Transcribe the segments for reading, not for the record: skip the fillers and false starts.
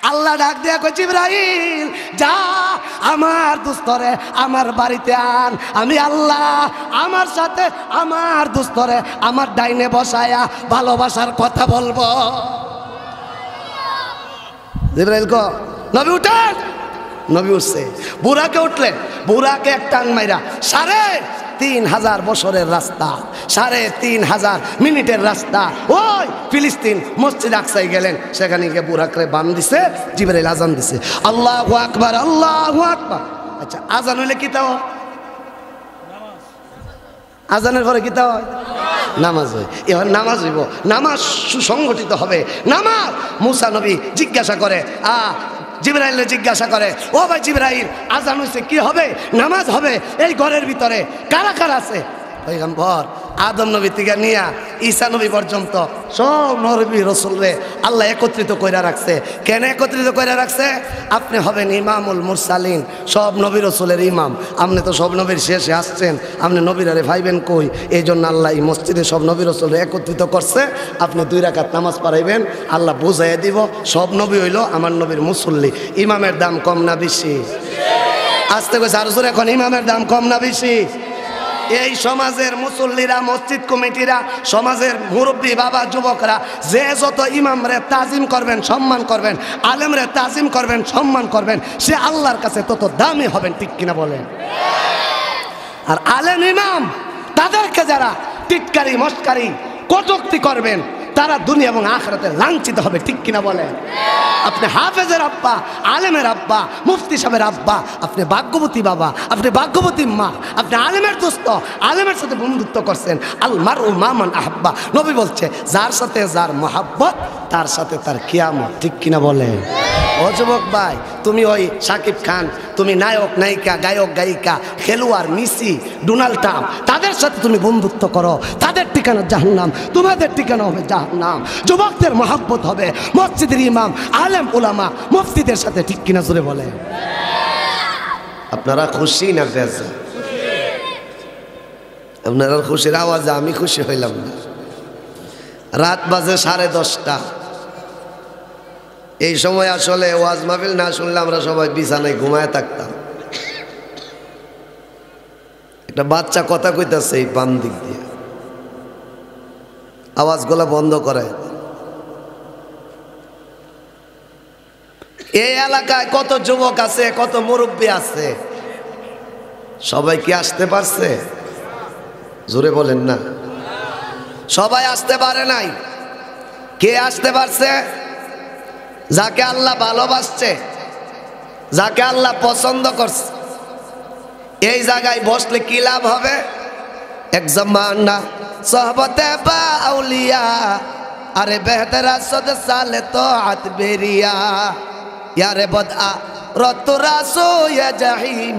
আল্লাহ ডাক দিয়া কই জিবরাইল যা আমার দোস্তরে আমার বাড়িতে আন, আমি আল্লাহ আমার সাথে আমার দোস্তরে আমার ডাইনে বসায়া ভালোবাসার কথা বলবো। জিবরাইল কো নবী উঠেন, নবী উঠছে। বুড়াকে উঠলেন, বুড়াকে এক টান মাইরা ৩,৫০০ বছরের রাস্তা, ৩,৫০০ মিনিটের রাস্তা ওই ফিলিস্তিন মসজিদ আকসায় গেলেন। সেখানে গিয়ে বুড়াকে বান দিছে, জিবরাইল আজান দিছে, আল্লাহু আকবার আল্লাহু আকবার। আচ্ছা আজান হইলে কি তাও আজানের পরে কি তাও নামাজ হয়। এবার নামাজ হইব, নামাজ সুসংগঠিত হবে। নামাজ মুসা নবী জিজ্ঞাসা করে জিবরাইল জিজ্ঞাসা করে, ও ভাই জিবরাইল আজান হইছে কি হবে? নামাজ হবে। এই ঘরের ভিতরে কারা কারা আছে? পয়গম্বর আদম নবী থেকে নিয়া ঈসা নবী পর্যন্ত সব নবী রাসূলরে আল্লাহ একত্রিত কইরা রাখছে। কেন একত্রিত কইরা রাখছে? আপনি হবেন ইমামুল মুরসালিন, সব নবী রাসূলের ইমাম। আপনি তো সব নবীর শেষে আসছেন, আপনি নবীরারে ভাইবেন কই? এই জন্য আল্লাহ এই মসজিদে সব নবী রাসূলরে একত্রিত করছে। আপনি 2 রাকাত নামাজ পড়াইবেন, আল্লাহ বুঝাইয়া দিব সব নবী হইল আমার নবীর মুসল্লি। ইমামের দাম কম না বেশি? আসতে কইছে আর জোরে এখন, ইমামের দাম কম না বেশি? এই সমাজের মুসল্লিরা, মসজিদ কমিটিরা, সমাজের মুরব্বী বাবা যুবকরা যে যত ইমামরে তাজিম করবেন সম্মান করবেন, আলেমরে তাজিম করবেন সম্মান করবেন, সে আল্লাহর কাছে তত দামি হবেন। ঠিক কিনা বলেন? আর আলেম ইমাম তাদেরকে যারা টিটকারি মস্কারি কটূক্তি করবেন তারা দুনিয়া এবং আখিরাতে লাঞ্ছিত হবে। ঠিক কিনা বলেন? আপনি হাফেজের আব্বা, আলেমের আব্বা, মুফতি সাহেবের আব্বা, আপনি ভাগ্যবতী বাবা, আপনি ভাগ্যবতী মা, আপনি আলেমের দোস্ত, আলেমের সাথে বন্ধুত্ব করছেন। আল মারউ মা মান আহাব্বা। নবী বলছে যার সাথে যার মহাব্বত তার সাথে তার কিয়ামত। ঠিক কিনা বলেন? ও যুবক ভাই, তুমি ওই শাকিব খান, তুমি নায়ক নায়িকা, গায়ক গায়িকা, খেলোয়াড় মেসি, ডোনাল্ড ট্রাম্প, তাদের সাথে তুমি বন্ধুত্ব করো, তাদের ঠিকানা জাহান্নাম, তোমাদের ঠিকানা হবে জাহান্নাম। যুবকদের মহাব্বত হবে মসজিদের ইমাম, আলেম উলামা, মুফতিদের সাথে। ঠিক কিনা জোরে বলে? আপনারা খুশি না বেজার? আপনারা খুশির আওয়াজে আমি খুশি হইলাম না। রাত বাজে 10:30। এই সময় আসলে ওয়াজ মাহফিল না শুনলে আমরা সবাই বিছানায় ঘুমায় থাকতাম। একটা বাচ্চা কথা কইতাছে এই বাম দিক দিয়ে, আওয়াজগুলা বন্ধ করে। এই এলাকায় কত যুবক আছে, কত মুরব্বী আছে, সবাই কি আসতে পারছে? জোরে বলেন না। সবাই আসতে পারে নাই। কে আসতে পারছে? যাকে আল্লাহ ভালোবাসছে, যাকে আল্লাহ পছন্দ করছে। এই জায়গায় বসলে কি লাভ হবে? এক জামানা সোহবতে বা আউলিয়া, আরে বেহতর সদ সালে তো আত বেরিয়া, ইয়ারে বদআ রতুরা সো ইয়া জাহিম,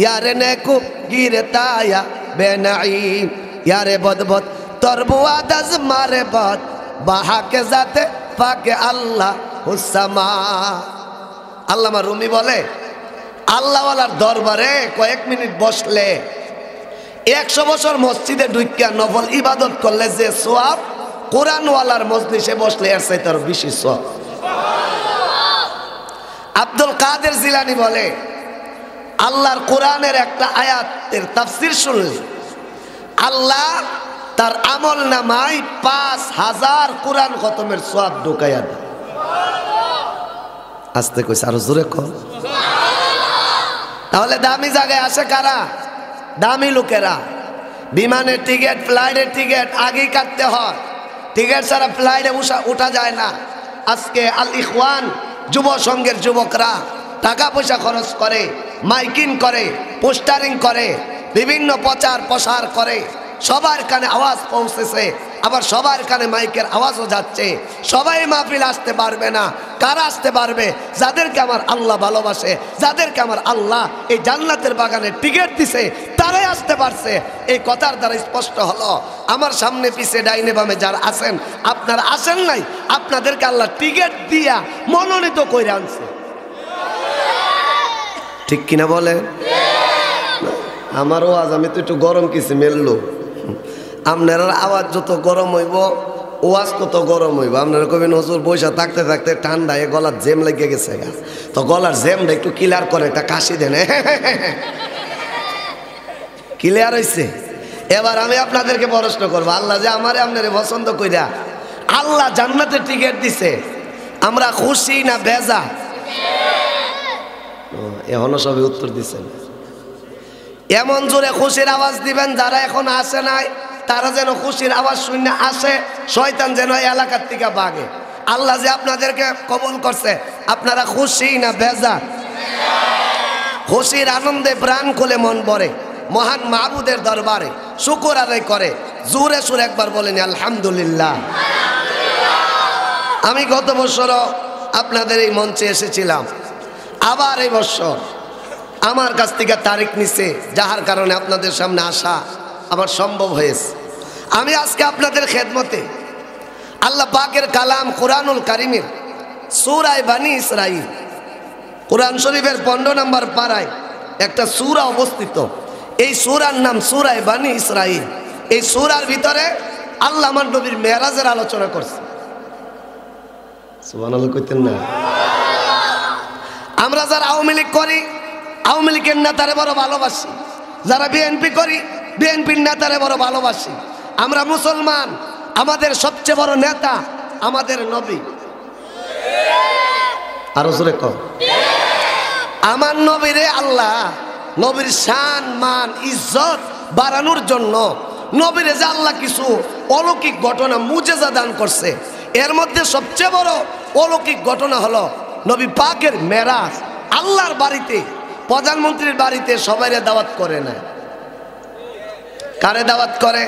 ইয়ারে নেকু গিরতায়া বেনাইম, ইয়ারে বদবদ তরবুয়া দাজ মারে বদ বাহাকে জাতে পাকে আল্লাহ হুসামা। আল্লামা রুমি বলে আল্লাহওয়ালার দরবারে কয়েক মিনিট বসলে 100 বছর মসজিদে ঢুকিয়া নফল ইবাদত করলে যে সওয়াব, কোরআনওয়ালার মজলিসে বসলে এর চাইতে আরো বেশি সওয়াব। আব্দুল কাদের জিলানী বলে আল্লাহর কোরআনের একটা আয়াতের তাফসীর শুনলে আল্লাহ তার আমল নামায় 5000 কোরআন খতমের সওয়াব ঢুকাইয়া দেয়। আস্তে কইছে আরো জোরে কর। তাহলে দামি জায়গায় আসে কারা? দামি লোকেরা। বিমানের টিকিট, ফ্লাইটের টিকিট আগেই কাটতে হয়, টিকিট ছাড়া ফ্লাইটে উঠা যায় না। আজকে আল ইখওয়ান যুব সংঘের যুবকরা টাকা পয়সা খরচ করে, মাইকিং করে, পোস্টারিং করে, বিভিন্ন প্রচার প্রসার করে, সবার কানে আওয়াজ পৌঁছেছে, আবার সবার কানে মাইকের আওয়াজও যাচ্ছে। সবাই মাহফিল আসতে পারবে না। কারা আসতে পারবে? যাদেরকে আমার আল্লাহ ভালোবাসে, যাদেরকে আমার আল্লাহ এই জান্নাতের বাগানে টিকিট দিছে, তারাই আসতে পারছে। এই কথার দ্বারা স্পষ্ট হলো আমার সামনে পিছে ডাইনে বামে যারা আছেন, আপনারা আসেন নাই, আপনাদেরকে আল্লাহ টিকিট দিয়া মনোনীত করে আনছে। ঠিক কিনা বলে? আমারও আজ আমি তো একটু গরম কিছু মেললো। আপনার আওয়াজ যত গরম হইব ওয়াজ তো গরম হইব। আপনারা কবেন হুজুর বৈশা থাকতে থাকতে ঠান্ডায় গলার জেম লেগে গেছে গা, তো গলার জেমটা একটু ক্লিয়ার করে একটা কাশি দেন। ক্লিয়ার হয়েছে? এবার আমি আপনাদেরকে প্রশ্ন করবো, আল্লাহ যে আমারে আপনারে পছন্দ কইরা আল্লাহ জান্নাতের টিকিট দিছে, আমরা খুশি না বেজা? এখনো সবই উত্তর দিচ্ছেন। এমন জোরে খুশির আওয়াজ দিবেন যারা এখন আসে নাই তারা যেন খুশির আওয়াজ শুনে আসে, শয়তান যেন এলাকার থেকে ভাগে। আল্লাহ যে আপনাদেরকে কবুল করছে, আপনারা খুশি না বেজা? খুশির আনন্দে প্রাণ খুলে মন ভরে মহান মাহবুদের দরবারে শুকর আদায় করে জোরে সুরে একবার বলেন আলহামদুলিল্লাহ। আমি গত বছরও আপনাদের এই মঞ্চে এসেছিলাম, আবার এই বছর আমার কাছ থেকে তারিখ নিছে, যাহার কারণে আপনাদের সামনে আসা আমার সম্ভব হয়েছে। আমি আজকে আপনাদের খেদমতে আল্লাহ পাকের কালাম কুরআনুল কারীমের সূরা বনী ইসরাঈল, কুরআন শরীফের 15 নম্বর পারায় একটা সূরা অবস্থিত। এই সূরার নাম সূরা বনী ইসরাঈল। এই সূরার ভিতরে আল্লাহ আমার নবীর মেরাজের আলোচনা করছে। সুবহানাল্লাহ কইতেন না? আমরা যারা আওয়ামী লীগ করি, আওয়ামী লীগের নেতারে বড় ভালোবাসি। যারা বিএনপি করি, বিএনপির নেতারে বড় ভালোবাসি। আমরা মুসলমান, আমাদের সবচেয়ে বড় নেতা আমাদের নবী। আরো জোরে কও। আমার নবীরে আল্লাহ নবীর শান মান ইজ্জত বাড়ানোর জন্য নবীরে যে আল্লাহ কিছু অলৌকিক ঘটনা মুজেজা দান করছে, এর মধ্যে সবচেয়ে বড় অলৌকিক ঘটনা হলো নবী পাকের মেরাজ। আল্লাহর বাড়িতে, প্রধানমন্ত্রীর বাড়িতে সবাইরে দাওয়াত করে না। কারে দাওয়াত করে?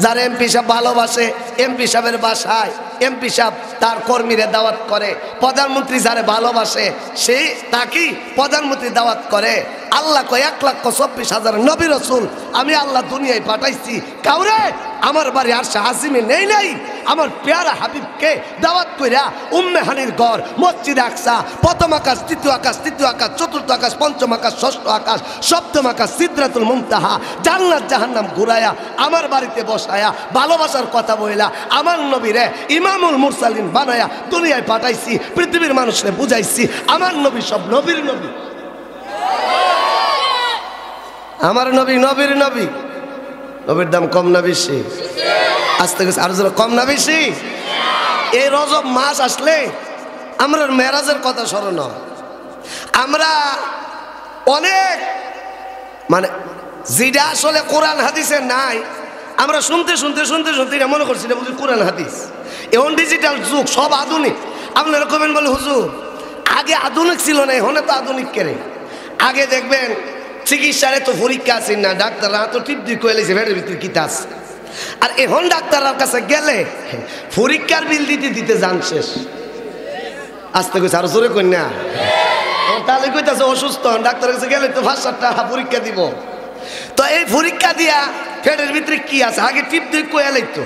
যারা এমপি সাহেব ভালোবাসে, এমপি সাহেবের বাসায় এমপি সাহেব তার কর্মীরা দাওয়াত করে। প্রধানমন্ত্রী যারে ভালোবাসে সেই তাকেই প্রধানমন্ত্রী দাওয়াত করে। আল্লাহ কয় 1,24,000 নবী রাসূল আমি আল্লাহ দুনিয়ায় পাঠাইছি, কাউরে আমার বাড়ি আরশে আজিমে নেই নাই। আমার পেয়ারা হাবিবকে দাওয়াত কইরা উম্মে হানির ঘর, মসজিদ আকসা, প্রথম আকাশ, দ্বিতীয় আকাশ, তৃতীয় আকাশ, চতুর্থ আকাশ, পঞ্চম আকাশ, ষষ্ঠ আকাশ, সপ্তম আকাশ, সিদরাতুল মুনতাহা, জান্নাত জাহান্নাম ঘুরায়া আমার বাড়িতে বসায়া ভালোবাসার কথা বইলা আমার নবীরে ইমামুল মুরসালিন বানায়া দুনিয়ায় পাঠাইছি, পৃথিবীর মানুষকে বুঝাইছি আমার নবী সব নবীর নবী। আমার নবী নবীর নবী। নবীর দাম কম না বেশি? আস্তে আস্তে আরো কম না বেশি? এই রজব মাস আসলে আমরা মেরাজের কথা স্মরণ হয়। আমরা অনেক মানে যেটা আসলে কোরআন হাদিসে নাই, আমরা শুনতে শুনতে শুনতে শুনতে মনে করছি না বুঝি কোরআন হাদিস। এখন ডিজিটাল যুগ, সব আধুনিক। আপনারা কবেন বলে হুজুর আগে আধুনিক ছিল না, এখন তো আধুনিক কেড়ে। আগে দেখবেন চিকিৎসারে তো পরীক্ষা আছে না, ডাক্তাররা তো টিপ দিয়ে কয়েছে ভেড়ের ভিতরে কিতা আছে। আর এখন ডাক্তারের কাছে গেলে পরীক্ষার বিল দিতে দিতে যান শেষ। আসতে কইছে আরো জোরে কই না? তাহলে কইতাছে অসুস্থ, ডাক্তারের কাছে গেলে তো 5-7 টাকা পরীক্ষা দিব। তো এই পরীক্ষা দিয়া পেটের ভিতরে কি আছে আগে টিপ দিয়ে কয়ে লাইতো,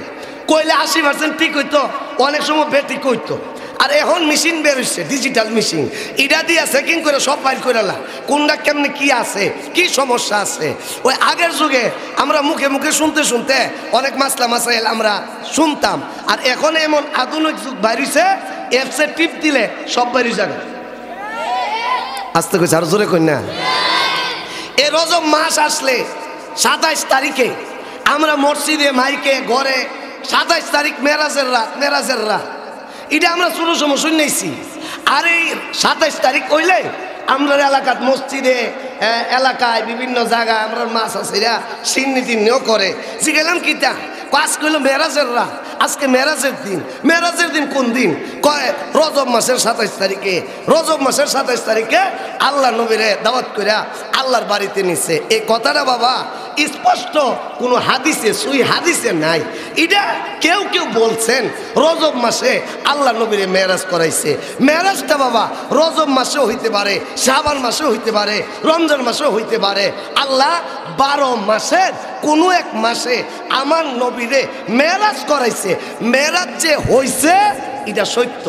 কইলে 80% ঠিক হইতো, অনেক সময় বেঠিক হইতো। আর এখন মেশিন বের হচ্ছে, ডিজিটাল মেশিন, এটা দিয়ে চেকিং করে সব বাইর করে লা কোনটা কেমনে কি আছে, কি সমস্যা আছে। ওই আগের যুগে আমরা মুখে মুখে শুনতে শুনতে অনেক মাসলা মাসাইল আমরা শুনতাম। আর এখন এমন আধুনিক যুগ বাইরেছে, অ্যাপসে টিপ দিলে সব বাইরে যাবে। আসতে কইছে আর জোরে কই না? এই রজব মাস আসলে 27 তারিখে আমরা মসজিদে মাইকে ঘরে 27 তারিখ মেরাজের রাত, মেরাজের রাত, এটা আমরা শুরু সময় শুনেছি। আর এই 27 তারিখ হইলে আমরা এলাকার মসজিদে এলাকায় বিভিন্ন জায়গায় আমরা মাছ আসিরা সিন্নি তিন্নিও করে। জিগেলাম কিতা কাজ করলো মেরাজের রাত, আজকে মেরাজের দিন। মেরাজের দিন কোন দিন? কয় রজব মাসের 27 তারিখে। রজব মাসের 27 তারিখে আল্লাহ নবীরে দাওয়াত কইরা আল্লাহর বাড়িতে নিছে। এই কথাটা বাবা স্পষ্ট কোনো হাদিসে সুই হাদিসে নাই। এটা কেউ কেউ বলছেন রজব মাসে আল্লাহ নবীরে মেরাজ করাইছে। মেরাজটা বাবা রজব মাসেও হইতে পারে, শাবান মাসেও হইতে পারে, রমজান মাসেও হইতে পারে। আল্লাহ 12 মাসের কোনো এক মাসে আমার নবীরে মেরাজ করাইছে। মেরাজ যে হইছে এটা সত্য।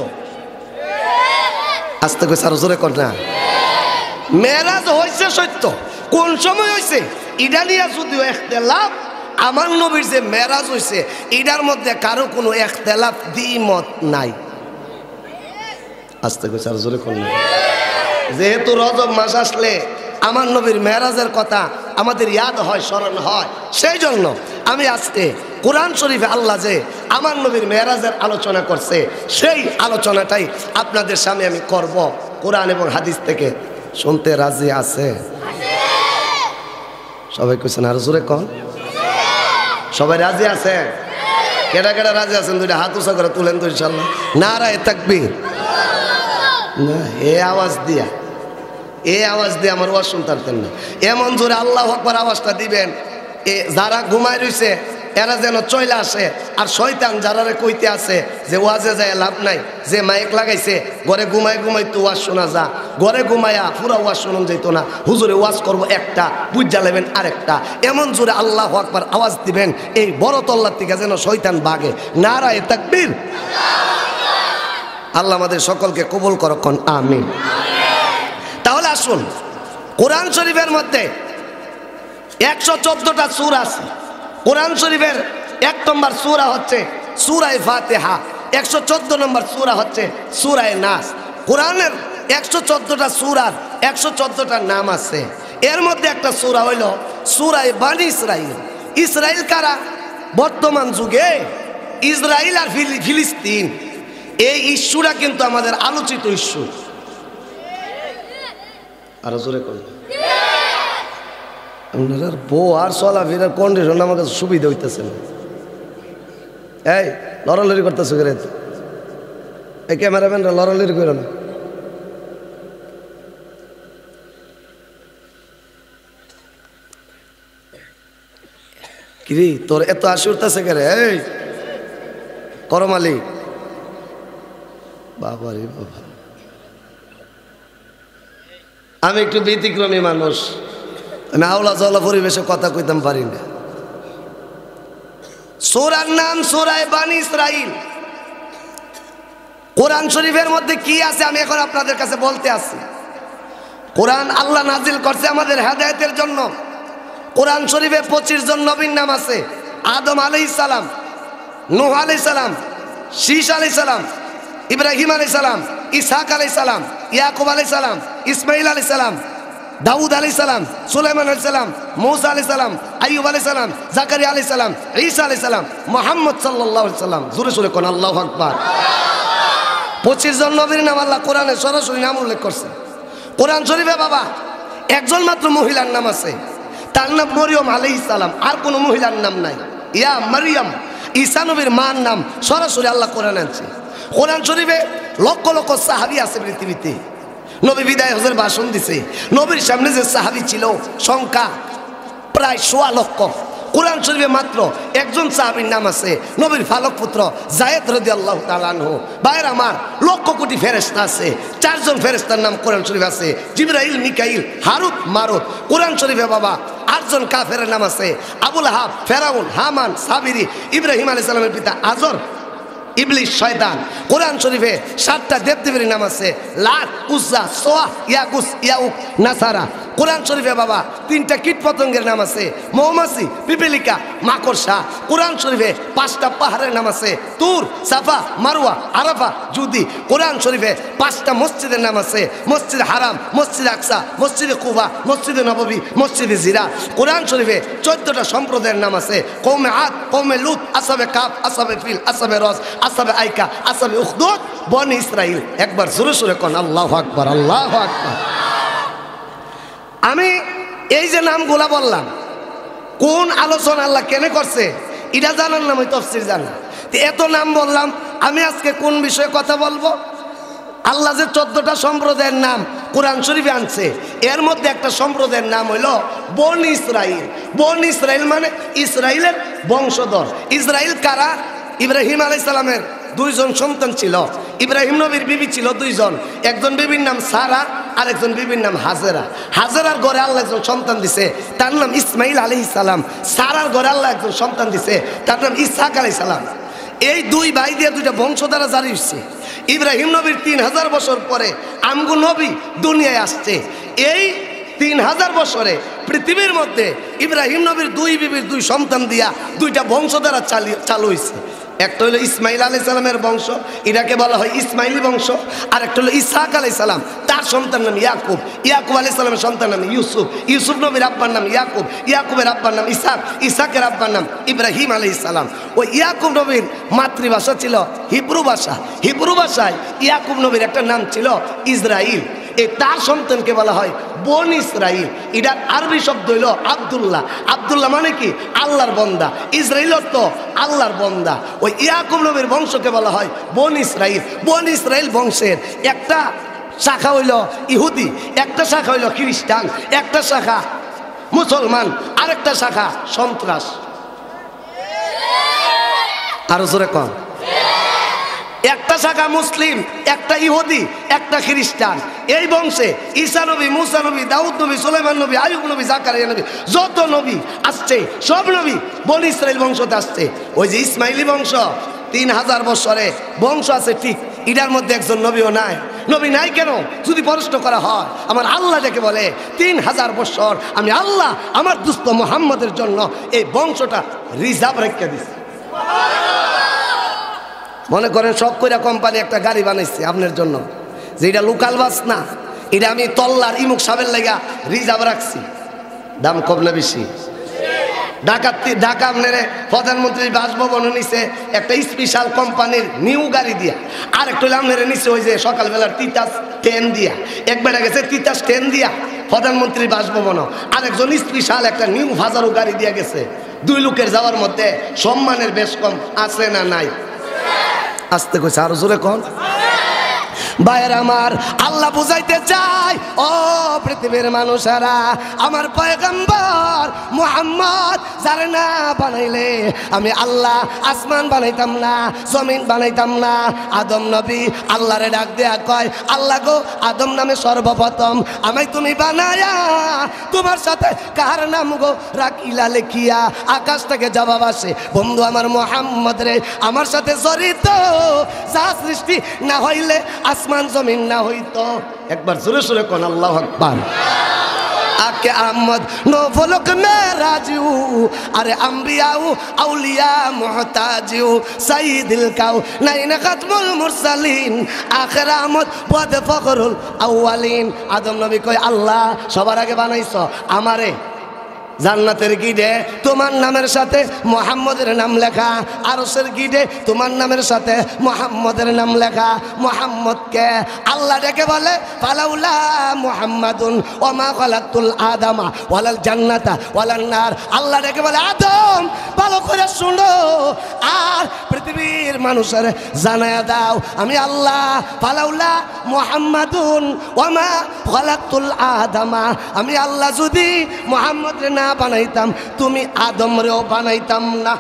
আস্তে করে সারা জোরে কর না, মেরাজ হইছে সত্য। কোন সময় হইছে এটা নিয়ে যদিও ইখতিলাফ আমার নবীর যে মেরাজ হয়েছে এটার মধ্যে কারো কোনো ইখতিলাফ দ্বিমত নাই। আস্তে করে আর জোরে করুন। যেহেতু রজব মাস আসলে আমার নবীর মেরাজের কথা আমাদের ইয়াদ হয়, স্মরণ হয়, সেই জন্য আমি আজকে কোরআন শরীফে আল্লাহ যে আমার নবীর মেরাজের আলোচনা করছে সেই আলোচনাটাই আপনাদের সামনে আমি করব। কোরআন এবং হাদিস থেকে শুনতে রাজি আছে? সবাই কইছেন আর জোরে কোন? সবাই রাজি আছে? কেডা কেডা রাজি আছেন? দুইটা হাত উঁচা করে তুলেন তো ইনশাআল্লাহ। নারায়ে তাকবীর। না এই আওয়াজ দিয়া আমার ওয়াজ শুনতে পারতেন না। এমন জোরে আল্লাহু আকবার আওয়াজটা দিবেন যারা ঘুমায় রইছে এরা যেন চলে আসে। আর শয়তান যারা কইতে আছে যে ওয়াজে যায় লাভ নাই, যে মাইক লাগাইছে ঘরে ঘুমায় তো ওয়াজ শোনা যা, ঘরে ঘুমায়া পুরা ওয়াজ শোনান যেত না। হুজুরে ওয়াজ করবো একটা, বুঝা নেবেন আরেকটা। এমন জোরে আল্লাহু আকবার আওয়াজ দিবেন এই বড় তল্লার থেকে যেন শয়তান ভাগে। নারায়ে তাকবীর। আল্লাহ আমাদের সকলকে কবুল করুন, আমিন। তাহলে আসুন, কোরআন শরীফের মধ্যে 114টা সূরা আছে। কোরআন শরীফের 1 নম্বর সূরা হচ্ছে সূরায়ে ফাতিহা, 114 নম্বর সূরা হচ্ছে সূরায়ে নাস। কোরআনের 114টা সূরার 114টা নাম আছে। এর মধ্যে একটা সূরা হইল সূরায়ে বানী ইসরাইল। ইসরাইল কারা? বর্তমান যুগে ইসরাইল আর ফিলিস্তিন, এই ইস্যুটা কিন্তু আমাদের আলোচিত ইস্যু। আরো জোরে করুন। আপনার বউ আর চলাফেরার কন্ডিশন আমাকে সুবিধা হইতেছে না। এই লড়ালড়ি করতেছে করে, এই ক্যামেরাম্যানরা লড়ালড়ি করে না। কিরে তোর এত হাসি উঠতেছে কেরে? এই করমালি বাবা রে বাবা, আমি একটু ব্যতিক্রমী মানুষ, আমি আওলা জলা পরিবেশে কথা কইতাম পারি না। সূরার নাম সূরায়ে বানী ইসরাইল। কোরআন শরীফের মধ্যে কি আছে আমি এখন আপনাদের কাছে বলতে আসি। কোরআন আল্লাহ নাজিল করছে আমাদের হেদায়েতের জন্য। কোরআন শরীফে 25 জন নবীর নাম আছে। আদম আলাইহিস সালাম, নূহ আলাইহিস সালাম, শীশ আলাইহিস সালাম, ইব্রাহিম আলাইহিস সালাম, ইসহাক আলাইহিস সালাম, ইয়াকুব আলাইহিস সালাম, ইসমাইল আলাইহিস সালাম, দাউদ আলাইহিস সালাম, সুলাইমান আলাইহিস সালাম, মূসা আলাইহিস সালাম, আইয়ুব আলাইহিস সালাম, জাকারিয়া আলাইহিস সালাম, ঈসা আলাইহিস সালাম, মুহাম্মদ সাল্লাল্লাহু আলাইহি সাল্লাম। জোরে জোরে কোন আল্লাহু আকবার। 25 জন নবীর নাম আল্লাহ কোরআনে সরাসরি নাম উল্লেখ করছে। কোরআন শরীফে বাবা একজন মাত্র মহিলার নাম আছে, তার নাম মরিয়ম আলাইহিস সালাম। আর কোনো মহিলার নাম নাই। ইয়া মারিয়াম, ঈসা নবীর মার নাম সরাসরি আল্লাহ কোরআনে আনছে। কোরআন শরীফে লক্ষ লক্ষ সাহাবী আছে পৃথিবীতে। নবী বিদায় হজের ভাষণ দিছে, নবীর সামনে যে সাহাবী ছিল সংখ্যা প্রায় 1.25 লক্ষ। কোরআন শরীফে মাত্র একজন সাহাবীর নাম আছে, নবীর ফালক পুত্র যায়েদ রাদিয়াল্লাহু তাআলা আনহু। ভাইয়ের আমার, লক্ষ কোটি ফেরেশতা আছে, 4 জন ফেরেশতার নাম কোরআন শরীফে আছে, জিবরাইল, মিকাইল, হারুত, মারুত। কোরআন শরীফে বাবা 8 জন কাফেরের নাম আছে, আবু লাহাব, ফেরাউন, হামান, সাবিরি, ইব্রাহিম আলাইহিস সালামের পিতা আজর, ইবলিস, শয়তান। কোরআন শরীফে 7টা দেবদেবীর নাম আছে, লাত, উজ্জা, সোয়া, ইয়াগুস, ইয়াউক, নাসারা। কোরআন শরীফে বাবা 3টা কীট পতঙ্গের নাম আছে, মৌমাছি, পিপিলিকা, মাকড়সা। কোরআন শরীফে 5টা পাহাড়ের নাম আছে, তুর, সাফা, মারওয়া, আরাফা, জুদি। কোরআন শরীফে 5টা মসজিদের নাম আছে, মসজিদে হারাম, মসজিদে আকসা, মসজিদে কুবা, মসজিদে নববী, মসজিদে জিরা। কোরআন শরীফে 14টা সম্প্রদায়ের নাম আছে, কওমে আদ, কওমে লুত, আসহাবে কাফ, আসহাবে ফিল, আসহাবে রস, আসহাবে আইকা, আসহাবে উখদুদ, বনি ইসরাইল। একবার জোরে জোরে কোন আল্লাহু আকবার, আল্লাহু আকবার। আমি এই যে নামগুলা বললাম, কোন আলোচনা আল্লাহ কেন করছে এটা জানার নাম তাফসীর জানা। এত নাম বললাম, আমি আজকে কোন বিষয়ে কথা বলবো? আল্লাহ যে 14টা সম্প্রদায়ের নাম কোরআন শরীফে আনছে, এর মধ্যে একটা সম্প্রদায়ের নাম হইল বনি ইসরাইল। বনি ইসরাইল মানে ইসরাইলের বংশধর। ইসরাইল কারা? ইব্রাহিম আলাইহিস সালামের 2 জন সন্তান ছিল। ইব্রাহিম নবীর বিবি ছিল 2 জন, একজন বিবির নাম সারা আর একজন বিবির নাম হাজেরা। হাজেরার ঘরে আল্লাহ একজন সন্তান দিছে, তার নাম ইসমাইল আলাইহিস সালাম। সারার ঘরে আল্লাহ একজন সন্তান দিছে, তার নাম ইসহাক আলাইহিস সালাম। এই 2 ভাই দিয়ে 2টা বংশধারা জারি হচ্ছে। ইব্রাহিম নবীর 3000 বছর পরে আমগো নবী দুনিয়ায় আসছে। এই 3000 বছরে পৃথিবীর মধ্যে ইব্রাহিম নবীর দুই বিবির দুই সন্তান দিয়া দুইটা বংশধারা চালু হয়েছে। একটা হলো ইসমাইল আলাইহিস সালামের বংশ, এটাকে বলা হয় ইসমাইলি বংশ। আর একটা হলো ইসহাক আলাইহিস সালাম, তার সন্তান নাম ইয়াকুব, ইয়াকুব আলাইহিস সালামের সন্তান নাম ইউসুফ, ইউসুফ নবীর আব্বার নাম ইয়াকুব, ইয়াকুবের আব্বার নাম ইসহাক, ইসহাকের আব্বার নাম ইব্রাহিম আলাইহিস সালাম। ওই ইয়াকুব নবীর মাতৃভাষা ছিল হিব্রু ভাষা। হিব্রু ভাষায় ইয়াকুব নবীর একটা নাম ছিল ইসরাইল। এই তার সন্তানকে বলা হয় বন ইসরাইল। এটার আরবি শব্দ হইল আব্দুল্লাহ। আব্দুল্লাহ মানে কি? আল্লাহর বন্দা। ইসরাইল অর্থ আল্লাহর বন্দা। ওই ইয়াকুব নবীর বংশকে বলা হয় বন ইসরাইল। বন ইসরাইল বংশের একটা শাখা হইল ইহুদি, একটা শাখা হইল খ্রিস্টান, একটা শাখা মুসলমান, আরেকটা শাখা সন্ত্রাস। আরো জোরে কম। একটা শাখা মুসলিম, একটা ইহুদি, একটা খ্রিস্টান। এই বংশে ঈসা নবী, মুসা নবী, দাউদ নবী, সুলাইমান নবী, আইয়ুব নবী, জাকারিয়া নবী, যত নবী আসছে সব নবী বনি ইসরাইল বংশতে আসছে। ওই যে ইসমাইলি বংশ 3000 বছরে বংশ আছে ঠিক, এটার মধ্যে একজন নবীও নাই। নবী নাই কেন যদি প্রশ্ন করা হয়, আমার আল্লাহ ডেকে বলে 3000 বছর আমি আল্লাহ আমার দুস্থ মুহাম্মদের জন্য এই বংশটা রিজার্ভ রেখে দিচ্ছি। মনে করেন শখ কইরা কোম্পানি একটা গাড়ি বানাইছে আপনার জন্য, যে এটা লোকাল বাস না, এটা আমি তল্লার ইমুক সাবের লাগা রিজার্ভ রাখছি। দাম কম না বেশি? ঢাকা আপনার প্রধানমন্ত্রী বাসভবন নিচে একটা স্পেশাল কোম্পানির নিউ গাড়ি দিয়া, আর একটু আপনার নিচে ওই যে সকালবেলার তিতাস ট্রেন দিয়া, একবার গেছে তিতাস ট্রেন দিয়া প্রধানমন্ত্রী বাসভবন, আরেকজন স্পেশাল একটা নিউ ভাজারু গাড়ি দিয়া গেছে। দুই লোকের যাওয়ার মধ্যে সম্মানের বেশ কম আছে না নাই? আসতে কইছে আরো জোরে কোন ভাইয়ের আমার, আল্লাহ বুঝাইতে চাই ও পৃথিবীর মানুষেরা, আমার পয়গম্বর মুহাম্মদ যারে না বানাইলে আমি আল্লাহ আসমান বানাইতাম না, জমিন বানাইতাম না। আদম নবী আল্লাহরে ডাক দেয়া কয়, আল্লাহ গো আদম নামে সর্বপ্রথম আমায় তুমি বানায়া তোমার সাথে কার নাম গো রাখিলা লেখিয়া? আকাশ থেকে জবাব আসে, বন্ধু আমার মুহাম্মদ রে আমার সাথে জড়িত যা সৃষ্টি না হইলে আসমান জমিন না হইতো। একবার জোরে সোরে কোন আল্লাহু আকবার। আকে আহমদ নো ফলক মেরাজু, আরে আম্বিয়াউ আউলিয়া মুহতাজু, সাইয়্যিদুল কাউ নাইন খাতমুল মুরসালিন, আখির আহমদ ওয়াদ ফখরুল আউয়ালিন। আদম নবী কয়, আল্লাহ সবার আগে বানাইছো আমারে, জান্নাতের গিডে তোমার নামের সাথে মুহাম্মদের নাম লেখা, আরশের গিডে তোমার নামের সাথে মুহাম্মদের নাম লেখা। মুহাম্মদকে আল্লাহ ডেকে বলে, ফালাউলা মুহাম্মাদুন ওয়া মা খালাকতুল আদামা ওয়ালাল জান্নাতা ওয়ালান নার। আল্লাহ ডেকে বলে, আদম ভালো করে শুনো আর পৃথিবীর মানুষের জানায়া দাও আমি আল্লাহ। ফালাউলা মুহাম্মাদুন ওয়া মা খালাকতুল আদামা, আমি আল্লাহ যদি মুহাম্মদের না বানাইতাম তুমি আদম রেও বানাইতাম না।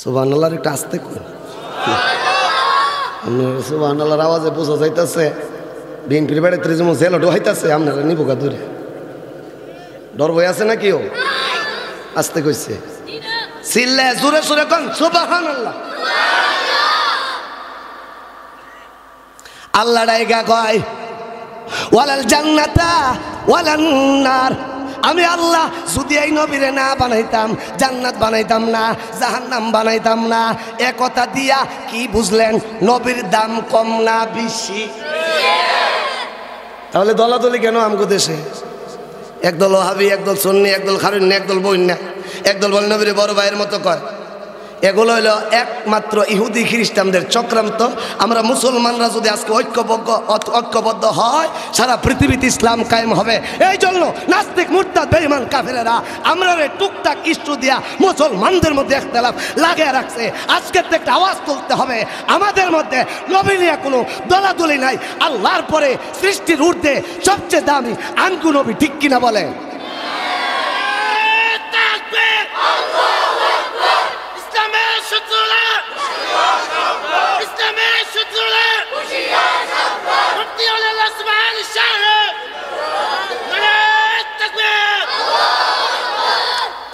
সুবহানাল্লাহ। একটু আস্তে কর, সুবহানাল্লাহর আওয়াজে বোঝা যাইতেছে বিএনপির বাড়িতে যেমন জেলটো হইতাছে, আপনারা নিবুকা দূরে ডর বই আছে না কেউ? আস্তে কইছে সিল্লে জোরে সোরে কোন সুবহানাল্লাহ। আল্লাহ ডাইগা কয়, ওয়ালাল জান্নাতা ওয়ালান নার, আমি আল্লাহ যদি এই নবীরে না বানাইতাম জান্নাত বানাইতাম না, জাহান্নাম বানাইতাম না। এ কথা দিয়া কি বুঝলেন? নবীর দাম কম না বেশি? তাহলে দলাদলি কেন আমগো দেশে? একদল ওহাবি, একদল সুন্নি, একদল খারুন্নি, একদল বন্যা, একদল বলে নবীরে বড় ভাইয়ের মতো কয়। এগুলো হলো একমাত্র ইহুদি খ্রিস্টানদের চক্রান্ত। আমরা মুসলমানরা যদি আজকে ঐক্যবদ্ধ হয় সারা পৃথিবীতে ইসলাম কায়েম হবে। এই জন্য নাস্তিক মুরতাদ বেঈমান কাফেরেরা আমরা টুকটাক ইস্যু দিয়া মুসলমানদের মধ্যে ইখতিলাফ লাগিয়ে রাখছে। আজকে একটা আওয়াজ তুলতে হবে, আমাদের মধ্যে নবী নিয়ে কোনো দলাদলি নাই। আল্লাহর পরে সৃষ্টির ঊর্ধ্বে সবচেয়ে দামি আনকু নবী, ঠিক কিনা বলেন?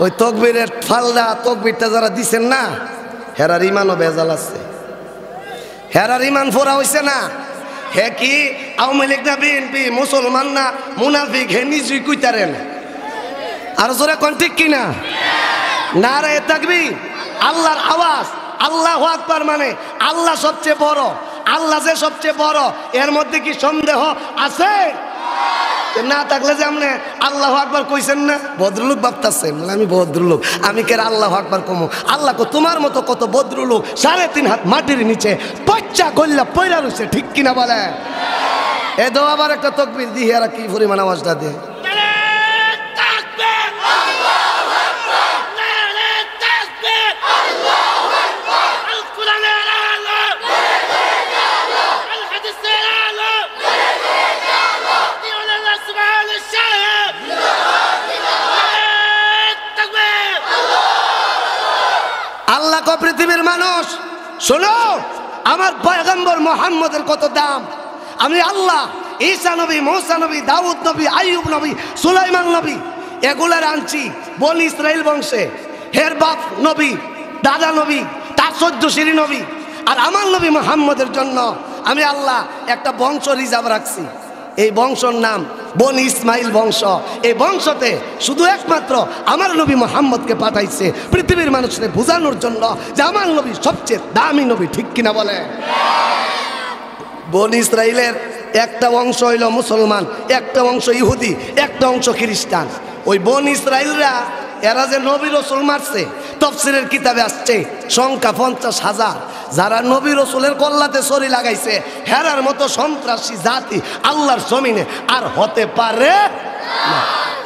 ওই তকবীরের ফালদা তকবীরটা যারা দিচ্ছেন না, হেরার ইমানও ভেজাল আছে, হেরার ইমান ফোরা হয়েছে না। হে কি আওয়ামী লীগ না বিএনপি, মুসলমান না মুনাফিক, হে নিজেই কইতারেন। আর জোরে কোন ঠিক কিনা? নারায়ে তাকবীর, আল্লাহর আওয়াজ, আল্লাহু আকবার মানে আল্লাহ সবচেয়ে বড়। আল্লাহ যে সবচেয়ে বড় এর মধ্যে কি সন্দেহ আছে? না থাকলে যে আপনি আল্লাহু আকবার কইছেন না, ভদ্রলোক ভাবতাছেন আমি ভদ্রলোক, আমি কে আল্লাহু আকবার কমু? আল্লাহ কো তোমার মতো কত ভদ্রলোক 3.5 হাত মাটির নিচে পচ্চা গল্লা পয়রা রইছে, ঠিক কিনা বলে? এ দাও আবার একটা তাকবীর দি, এরা কি পরিমাণ আওয়াজটা দেয়। আল্লাহ কো পৃথিবীর মানুষ শোনো, আমার পয়গম্বর মুহাম্মদের কত দাম। আমি আল্লাহ ঈসা নবী, মূসা নবী, দাউদ নবী, আইয়ুব নবী, সুলাইমান নবী এগুলার আনছি বনি ইসরাইল বংশে। হের বাপ নবী, দাদা নবী, তার 14 নবী। আর আমার নবী মুহাম্মদের জন্য আমি আল্লাহ একটা বংশ রিজার্ভ রাখছি। এই বংশর নাম বনি ইসমাইল বংশ। এই বংশতে শুধু একমাত্র আমার নবী মুহাম্মদকে পাঠাইছে পৃথিবীর মানুষকে বোঝানোর জন্য যে আমার নবী সবচেয়ে দামি নবী, ঠিক কিনা বলে? বনি ইসরাইলের একটা অংশ হইল মুসলমান, একটা অংশ ইহুদি, একটা অংশ খ্রিস্টান। ওই বনি ইসরাইলরা এরা যে নবী রসুল মারছে, তাফসীরের কিতাবে আসছে সংখ্যা 50,000। যারা নবী রসুলের কল্লাতে ছড়ি লাগাইছে হেরার মতো সন্ত্রাসী জাতি আল্লাহর জমিনে আর হতে পারে না।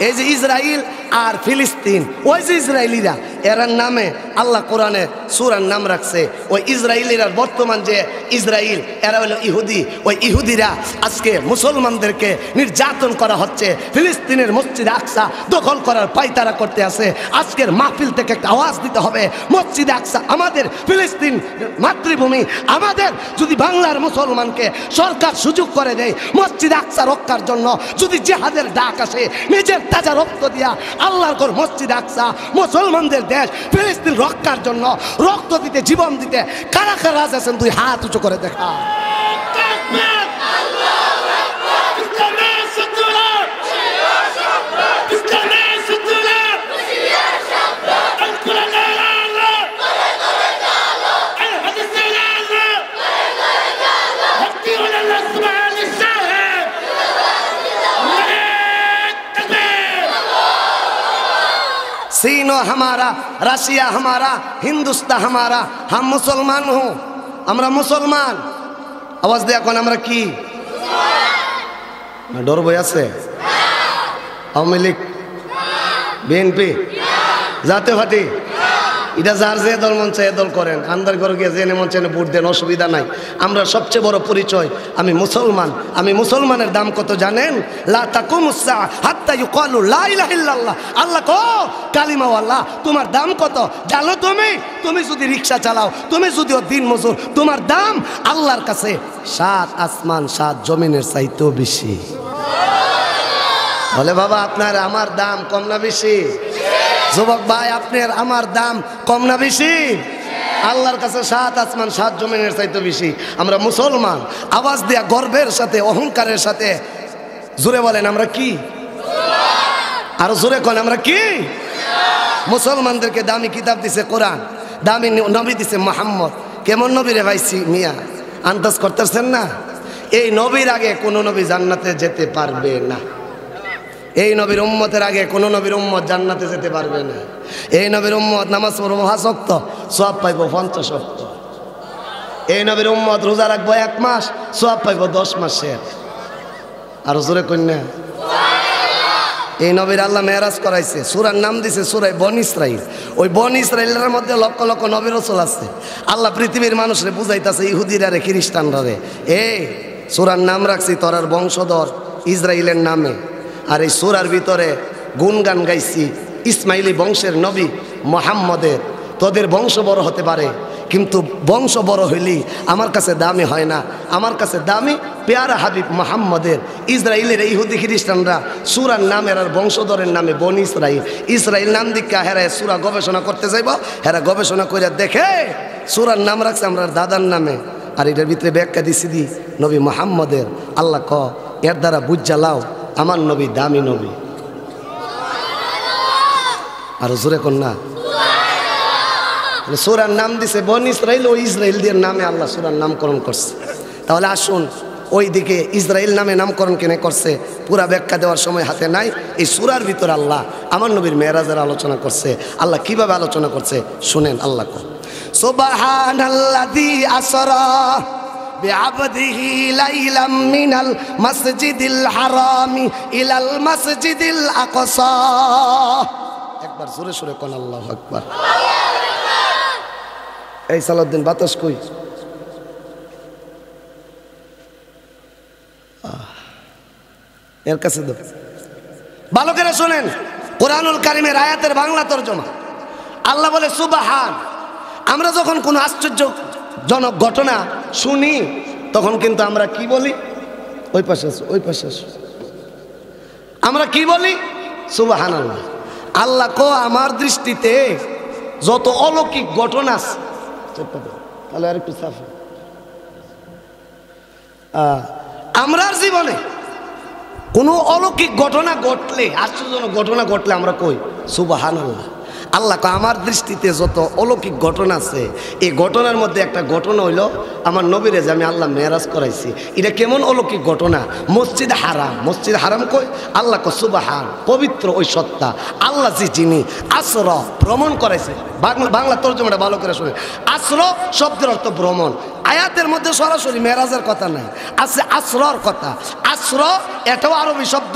এই যে ইসরাইল আর ফিলিস্তিন, ওই যে ইসরায়েলিরা এরার নামে আল্লাহ কোরআনে সূরার নাম রাখছে। ওই ইসরায়েলিরা বর্তমান যে ইসরায়েল এরা হলো ইহুদি। ওই ইহুদিরা আজকে মুসলমানদেরকে নির্যাতন করা হচ্ছে। ফিলিস্তিনের মসজিদ আকসা দখল করার পায়তারা করতে আছে। আজকের মাহফিল থেকে একটা আওয়াজ দিতে হবে, মসজিদ আকসা আমাদের, ফিলিস্তিন মাতৃভূমি আমাদের। যদি বাংলার মুসলমানকে সরকার সুযোগ করে দেয় মসজিদ আকসা রক্ষার জন্য, যদি জিহাদের ডাক আসে, নিজের তাজা রক্ত দিয়া আল্লাহর ঘর মসজিদ আকসা মুসলমানদের দেশ ফিলিস্তিন রক্ষার জন্য রক্ত দিতে, জীবন দিতে কারা কারা আছেন? 2 হাত উঁচু করে দেখা। चीन हमारा, रशिया हमारा, हिंदुस्तान हमारा, हम मुसलमान हूँ, আমরা মুসলমান। আওয়াজ দিয়ে এখন আমরা কি ডর বই আছে? আওয়ামী লীগ, বিএনপি, জাতীয় পার্টি, এটা যার যে দল মন চায় দল করেন, আন্দার ঘরে গিয়ে জেনে মন চায় ভোট দেন, অসুবিধা নাই। আমরা সবচেয়ে বড় পরিচয় আমি মুসলমান। আমি মুসলমানের দাম কত জানেন? লা তাকুমুস সাআ হাত্তা ইউকালু লা ইলাহা ইল্লাল্লাহ। আল্লাহ কো কালিমা আল্লাহ, তোমার দাম কত জানো তুমি? তুমি যদি রিকশা চালাও, তুমি যদি দিন মজুর, তোমার দাম আল্লাহর কাছে 7 আসমান 7 জমিনের চাইতেও বেশি। বলে বাবা আপনার আমার দাম কম না বেশি? যুবক ভাই আপনার আমার দাম কম না বেশি? আল্লাহর কাছে 7 আসমান 7 জমিনের চাইতে বেশি। আমরা মুসলমান। আওয়াজ দেয়া গর্বের সাথে, অহংকারের সাথে জোরে বলেন আমরা কি? আর জোরে কোন আমরা কি? মুসলমানদেরকে দামি কিতাব দিছে কোরআন, দামি নবী দিছে মুহাম্মদ। কেমন নবী রে ভাই মিয়া, আন্দাজ করতেছেন না? এই নবীর আগে কোন নবী জান্নাতে যেতে পারবে না। এই নবীর উম্মতের আগে কোন নবীর উম্মত জান্নাতে যেতে পারবে না। এই নবীর উম্মত নামাজ পড়বো 5 ওয়াক্ত, সওয়াব পাইব 50 ওয়াক্ত। এই নবীর উম্মত রোজা রাখবো 1 মাস, সওয়াব পাইব 10 মাসের। আর জোরে কন্যা এই নবীর আল্লাহ মেরাজ করাইছে, সূরার নাম দিছে সূরা বনি ইসরাইল। ওই বনি ইসরাইলের মধ্যে লক্ষ লক্ষ নবী রাসূল আছে। আল্লাহ পৃথিবীর মানুষরে বুঝাইতাছে, ইহুদিরা রে, খ্রিস্টানরা রে, এই সূরার নাম রাখছি তোরার বংশধর ইসরাইলের নামে। আর এই সূরার ভিতরে গুণগান গাইছি ইসমাইলি বংশের নবী মুহাম্মদের। তোদের বংশ বড় হতে পারে, কিন্তু বংশ বড় হইলেই আমার কাছে দামি হয় না। আমার কাছে দামি পেয়ারা হাবিব মুহাম্মদের। ইসরায়েলের ইহুদি খ্রিস্টানরা সূরার নামের আর বংশধরের নামে বনি ইসরাইল। ইসরাইল নাম দিকা হেরা সূরা গবেষণা করতে যাইব, হেরা গবেষণা করে দেখে সূরার নাম রাখছে আমরা দাদার নামে আর এটার ভিতরে ব্যাখ্যা দিছি দি নবী মুহাম্মদের। আল্লাহ ক এর দ্বারা বুঝ জ্বালাও আমার নবী দামি নবী। আর জোরে কোন না সূরার নাম দিছে বনি ইসরাইল, ও ইসরাইল দিয়ে নামে আল্লাহ সূরার নামকরণ করছে। তাহলে আসুন ওই দিকে ইসরাইল নামে নামকরণ কেনে করছে পুরা ব্যাখ্যা দেওয়ার সময় হাতে নাই। এই সূরার ভিতরে আল্লাহ আমার নবীর মেরাজের আলোচনা করছে। আল্লাহ কিভাবে আলোচনা করছে শুনেন। আল্লাহ কো সুবহানাল্লাযী আসরা বিআবদিহি লাইলাম মিনাল মাসজিদিল হারামি ইলাল মাসজিদিল আকসা। একবার জোরে সোরে কোন আল্লাহু আকবার। এই সালাউদ্দিন বাতাস কই? এর কাছে দাও। ভালো করে শোনেন কোরআনুল কারীমের আয়াতের বাংলা তরজমা। আল্লাহ বলে সুবহান। আমরা যখন কোনো আশ্চর্যজনক ঘটনা শুনি তখন কিন্তু আমরা কি বলি? ওই পাশে আসো, ওই পাশে আসো। আমরা কি বলি? সুবহানাল্লাহ। আল্লাহ কো আমার দৃষ্টিতে যত অলৌকিক ঘটনা আছে, তাহলে আর একটু সাফ, আমরার জীবনে কোনো অলৌকিক ঘটনা ঘটলে, আশ্চর্যজনক ঘটনা ঘটলে আমরা কই সুবহানাল্লাহ। আল্লাহ আমার দৃষ্টিতে যত অলৌকিক ঘটনা আছে এই ঘটনার মধ্যে একটা ঘটনা হইল আমার নবীরে যে আমি আল্লাহ মেরাজ করাইছি। এটা কেমন অলৌকিক ঘটনা? মসজিদ হারাম। মসজিদ হারাম কই? আল্লাহ কো সুবহান, পবিত্র ওই সত্তা আল্লাহ যিনি আসর ভ্রমণ করাইছে। বাংলা তর্জমাটা ভালো করে শুনে। আসর শব্দের অর্থ ভ্রমণ। আয়াতের মধ্যে সরাসরি মেরাজের কথা নাই, আছে আসরর কথা। আসর এটাও আরবি শব্দ,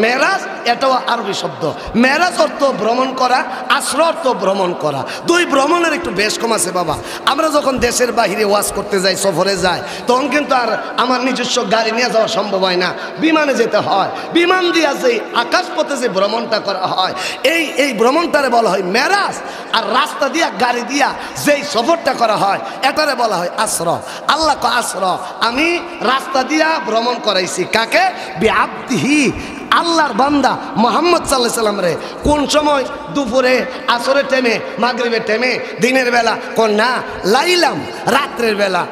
মেরাজ এটাও আরবি শব্দ। মেরাজ অর্থ ভ্রমণ করা, আসর অর্থ ভ্রমণ করা। দুই ভ্রমণের একটু বেশ কম আছে বাবা। আমরা যখন দেশের বাহিরে ওয়াজ করতে যাই, সফরে যাই, তখন কিন্তু আর আমার নিজস্ব গাড়ি নিয়ে যাওয়া সম্ভব হয় না, বিমানে যেতে হয়। বিমান দিয়া যে আকাশপথে যে ভ্রমণটা করা হয় এই ভ্রমণটারে বলা হয় মেরাজ। আর রাস্তা দিয়া গাড়ি দিয়া যেই সফরটা করা হয় এটারে বলা হয় আসর। আল্লাহ কো আসর, আমি রাস্তা দিয়া ভ্রমণ করাইছি। কাকে? বিআবদিহি, আল্লাহর বান্দা মুহাম্মদ সাল্লাল্লাহু আলাইহি সাল্লাম রে। কোন সময়? দুপুরে, আসরের টাইমে, মাগরিবের টাইমে, দিনের বেলা? কোন না, লাইলাম, রাত্রের বেলা।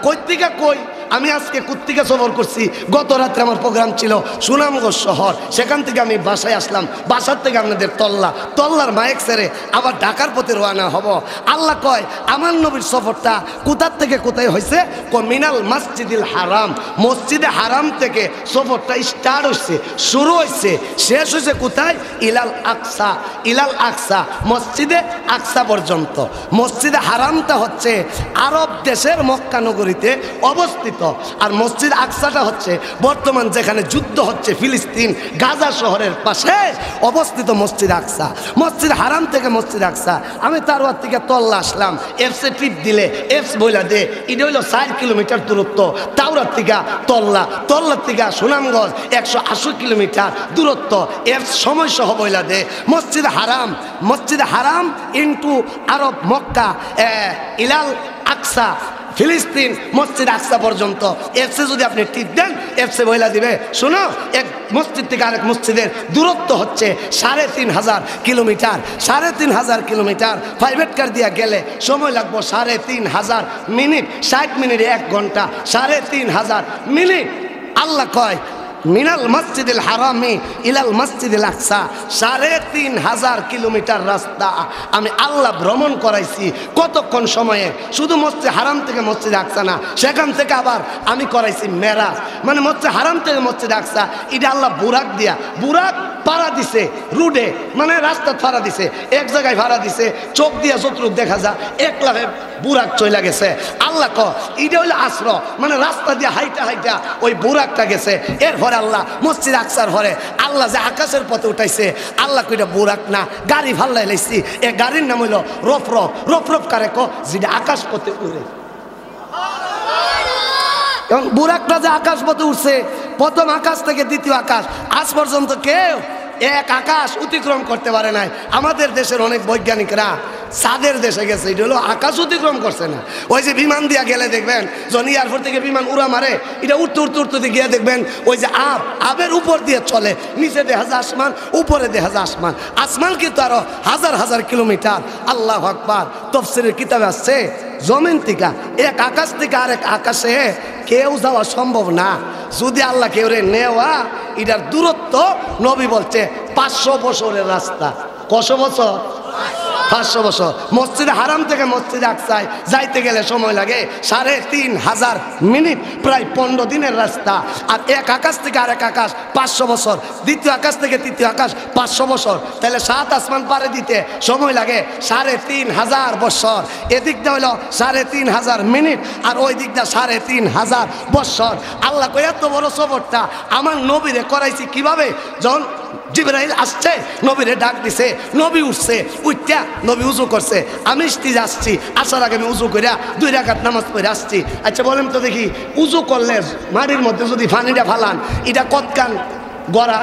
কই থেকে কই? আমি আজকে কুত্তিকা সফর করছি। গত রাত্রে আমার প্রোগ্রাম ছিল সুনামগঞ্জ শহর, সেখান থেকে আমি বাসায় আসলাম। বাসার থেকে আপনাদের তল্লার মাইক সেরে আবার ঢাকার পথে রওনা হব। আল্লাহ কয় আমার নবীর সফরটা কোথার থেকে কোথায় হয়েছে? মিনাল মসজিদিল হারাম, মসজিদে হারাম থেকে সফরটা স্টার্ট হয়েছে, শুরু হয়েছে, শেষ হয়েছে কোথায়? ইলাল আকসা। ইলাল আকসা, মসজিদে আকসা পর্যন্ত। মসজিদে হারামটা হচ্ছে আরব দেশের মক্কা নগরীতে অবস্থিত। আর মসজিদ আকসাটা হচ্ছে বর্তমান যেখানে যুদ্ধ হচ্ছে ফিলিস্তিন গাজা শহরের পাশে অবস্থিত মসজিদ আকসা। মসজিদ হারাম থেকে মসজিদ আকসা আমি তারওয়ার থেকে তল্লা আসলাম। এফসে ট্রিপ দিলে এফস বইলা দে, এটা হইল 4 কিলোমিটার দূরত্ব। তাওরার থেকে তল্লার থেকে সুনামগঞ্জ 180 কিলোমিটার দূরত্ব। এফস সময় সহ বইলা দে। মসজিদ হারাম ইন্টু আরব মক্কা ইলাল আকসা ফিলিস্তিন মসজিদ আকসা পর্যন্ত। এফসে যদি আপনি টিপ দেন এফসে বইলা দিবে শোনো এক মসজিদ থেকে আরেক মসজিদের দূরত্ব হচ্ছে 3500 কিলোমিটার। 3500 কিলোমিটার প্রাইভেট কার দিয়া গেলে সময় লাগবে 3500 মিনিট। 60 মিনিটে 1 ঘন্টা, 3500 মিনিট। আল্লাহ কয় মিনাল মসজিদিল হারামি ইলাল মসজিদিল আকসা, 3500 কিলোমিটার রাস্তা আমি আল্লাহ ভ্রমণ করাইছি। কতক্ষণ সময়ে? শুধু মসজিদ হারাম থেকে মসজিদ আকসা না, সেখান থেকে আবার আমি করাইছি মেরাজ। মানে মসজিদ হারাম থেকে মসজিদ আকসা এটা আল্লাহ বুরাক দিয়া, বুরাক পাড়া দিছে রুডে, মানে রাস্তা ফাড়া দিছে, এক জায়গায় ভাড়া দিছে, চোখ দিয়া চতুর্থ দেখা যা একলাভে বুরাক চলে গেছে। আল্লাহ ক এটা হইলো আসর, মানে রাস্তা দিয়ে হাইটা ওই বুরাকটা গেছে। এরপরে আল্লাহ মসজিদ আকসার পরে আল্লাহ যে আকাশের পথে উঠাইছে, আল্লাহ কইটা বুরাক না, গাড়ি ভাল্লাই লাইছি। এ গাড়ির নাম হইলো রফরফ কারে ক, যেটা আকাশ পথে উড়ে। এবং বুরাকটা যে আকাশ পথে উঠছে, প্রথম আকাশ থেকে দ্বিতীয় আকাশ, আজ পর্যন্ত কেউ এক আকাশ অতিক্রম করতে পারে নাই। আমাদের দেশের অনেক বৈজ্ঞানিকরা চাঁদের দেশে গেছে, এটা হলো আকাশ অতিক্রম করছে না। ওই যে বিমান দিয়া গেলে দেখবেন যখন এয়ারপোর্ট থেকে বিমান উড়া মারে, এটা উঠতে গিয়ে দেখবেন ওই যে আবের উপর দিয়ে চলে, নিচে দেখা যায় আসমান, উপরে দেখা যায় আসমান। আসমান কিন্তু আরো হাজার কিলোমিটার। আল্লাহু আকবার। তাফসীরের কিতাবে আসছে জমিন থেকে এক আকাশ থেকে আরেক আকাশে কেউ যাওয়া সম্ভব না। যদি আল্লাহ কেউ রে নেওয়া, এটার দূরত্ব নবী বলছে 500 বছরের রাস্তা। কত বছর? 500 বছর। মসজিদে হারাম থেকে মসজিদে আকসায় যাইতে গেলে সময় লাগে 3500 মিনিট, প্রায় 15 দিনের রাস্তা। আর এক আকাশ থেকে আরেক আকাশ 500 বছর, দ্বিতীয় আকাশ থেকে তৃতীয় আকাশ 500 বছর, তাহলে 7 আসমান পারে দিতে সময় লাগে 3500 বছর। এদিকটা হলো 3500 মিনিট, আর ওই দিকটা 3500 বছর। আল্লাহ কই এত বড় সফরটা আমার নবীরে করাইছি কিভাবে? যখন জিবরাইল আসছে, নবীরে ডাক দিছে, নবী উঠছে, উঠটা নবী উজু করছে, আমি স্টেজে আসছি, আসার আগে আমি উজু কইরা 2 রাকাত নামাজ পড়ে আসছি। আচ্ছা বলেন তো দেখি, উজু করলে মাটির মধ্যে যদি পানিটা ফালান, এটা কতক্ষণ গড়া?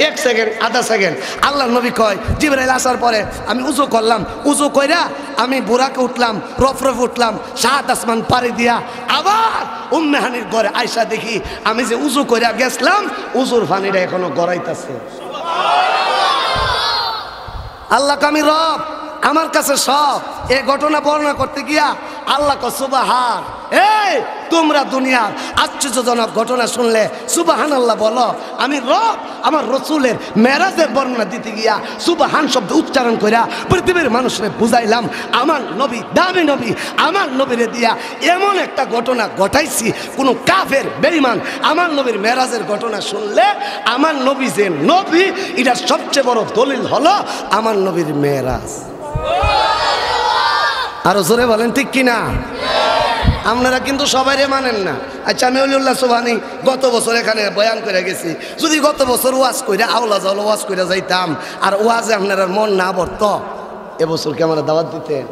1 সেকেন্ড, আধা সেকেন্ড। আল্লাহ নবী কয় জিবরাইল আসার পরে আমি উজু করলাম, উজু কইরা আমি বুরাকে উঠলাম, রফরফ উঠলাম, 7 আসমান পাড়ি দিয়া আবার উম্মে হানির ঘরে আয়সা দেখি আমি যে উজু কইরা গেছলাম, উজুর পানিটা এখনো গড়াইতেছে। আল্লাহ আমি রব, আমার কাছে সব। এই ঘটনা বর্ণনা করতে গিয়া আল্লাহ কয় সুবহান। এই তোমরা দুনিয়ার আশ্চর্যজনক ঘটনা শুনলে সুবহানাল্লাহ বলো। আমি রব আমার রসুলের মেরাজের বর্ণনা দিতে গিয়া সুবহান শব্দ উচ্চারণ কইরা পৃথিবীর মানুষরে বুঝাইলাম আমার নবী দামি নবী, আমার নবীরে দিয়া এমন একটা ঘটনা ঘটাইছি, কোনো কাফের বেঈমান আমার নবীর মেরাজের ঘটনা শুনলে আমার নবী যে নবী, এটার সবচেয়ে বড় দলিল হলো আমার নবীর মেরাজ। আরো জোরে বলেন ঠিক কিনা? আপনারা কিন্তু সবাইরে মানেন না। আচ্ছা আমি অলিউল্লাহ সুবহানী গত বছর এখানে বয়ান করে গেছি, যদি গত বছর ওয়াজ কইরা আওলা জাওলা ওয়াজ কইরা যাইতাম আর ওয়াজে আপনার মন না বর্ত, এবছর কি আমার দাওয়াত দিতেন?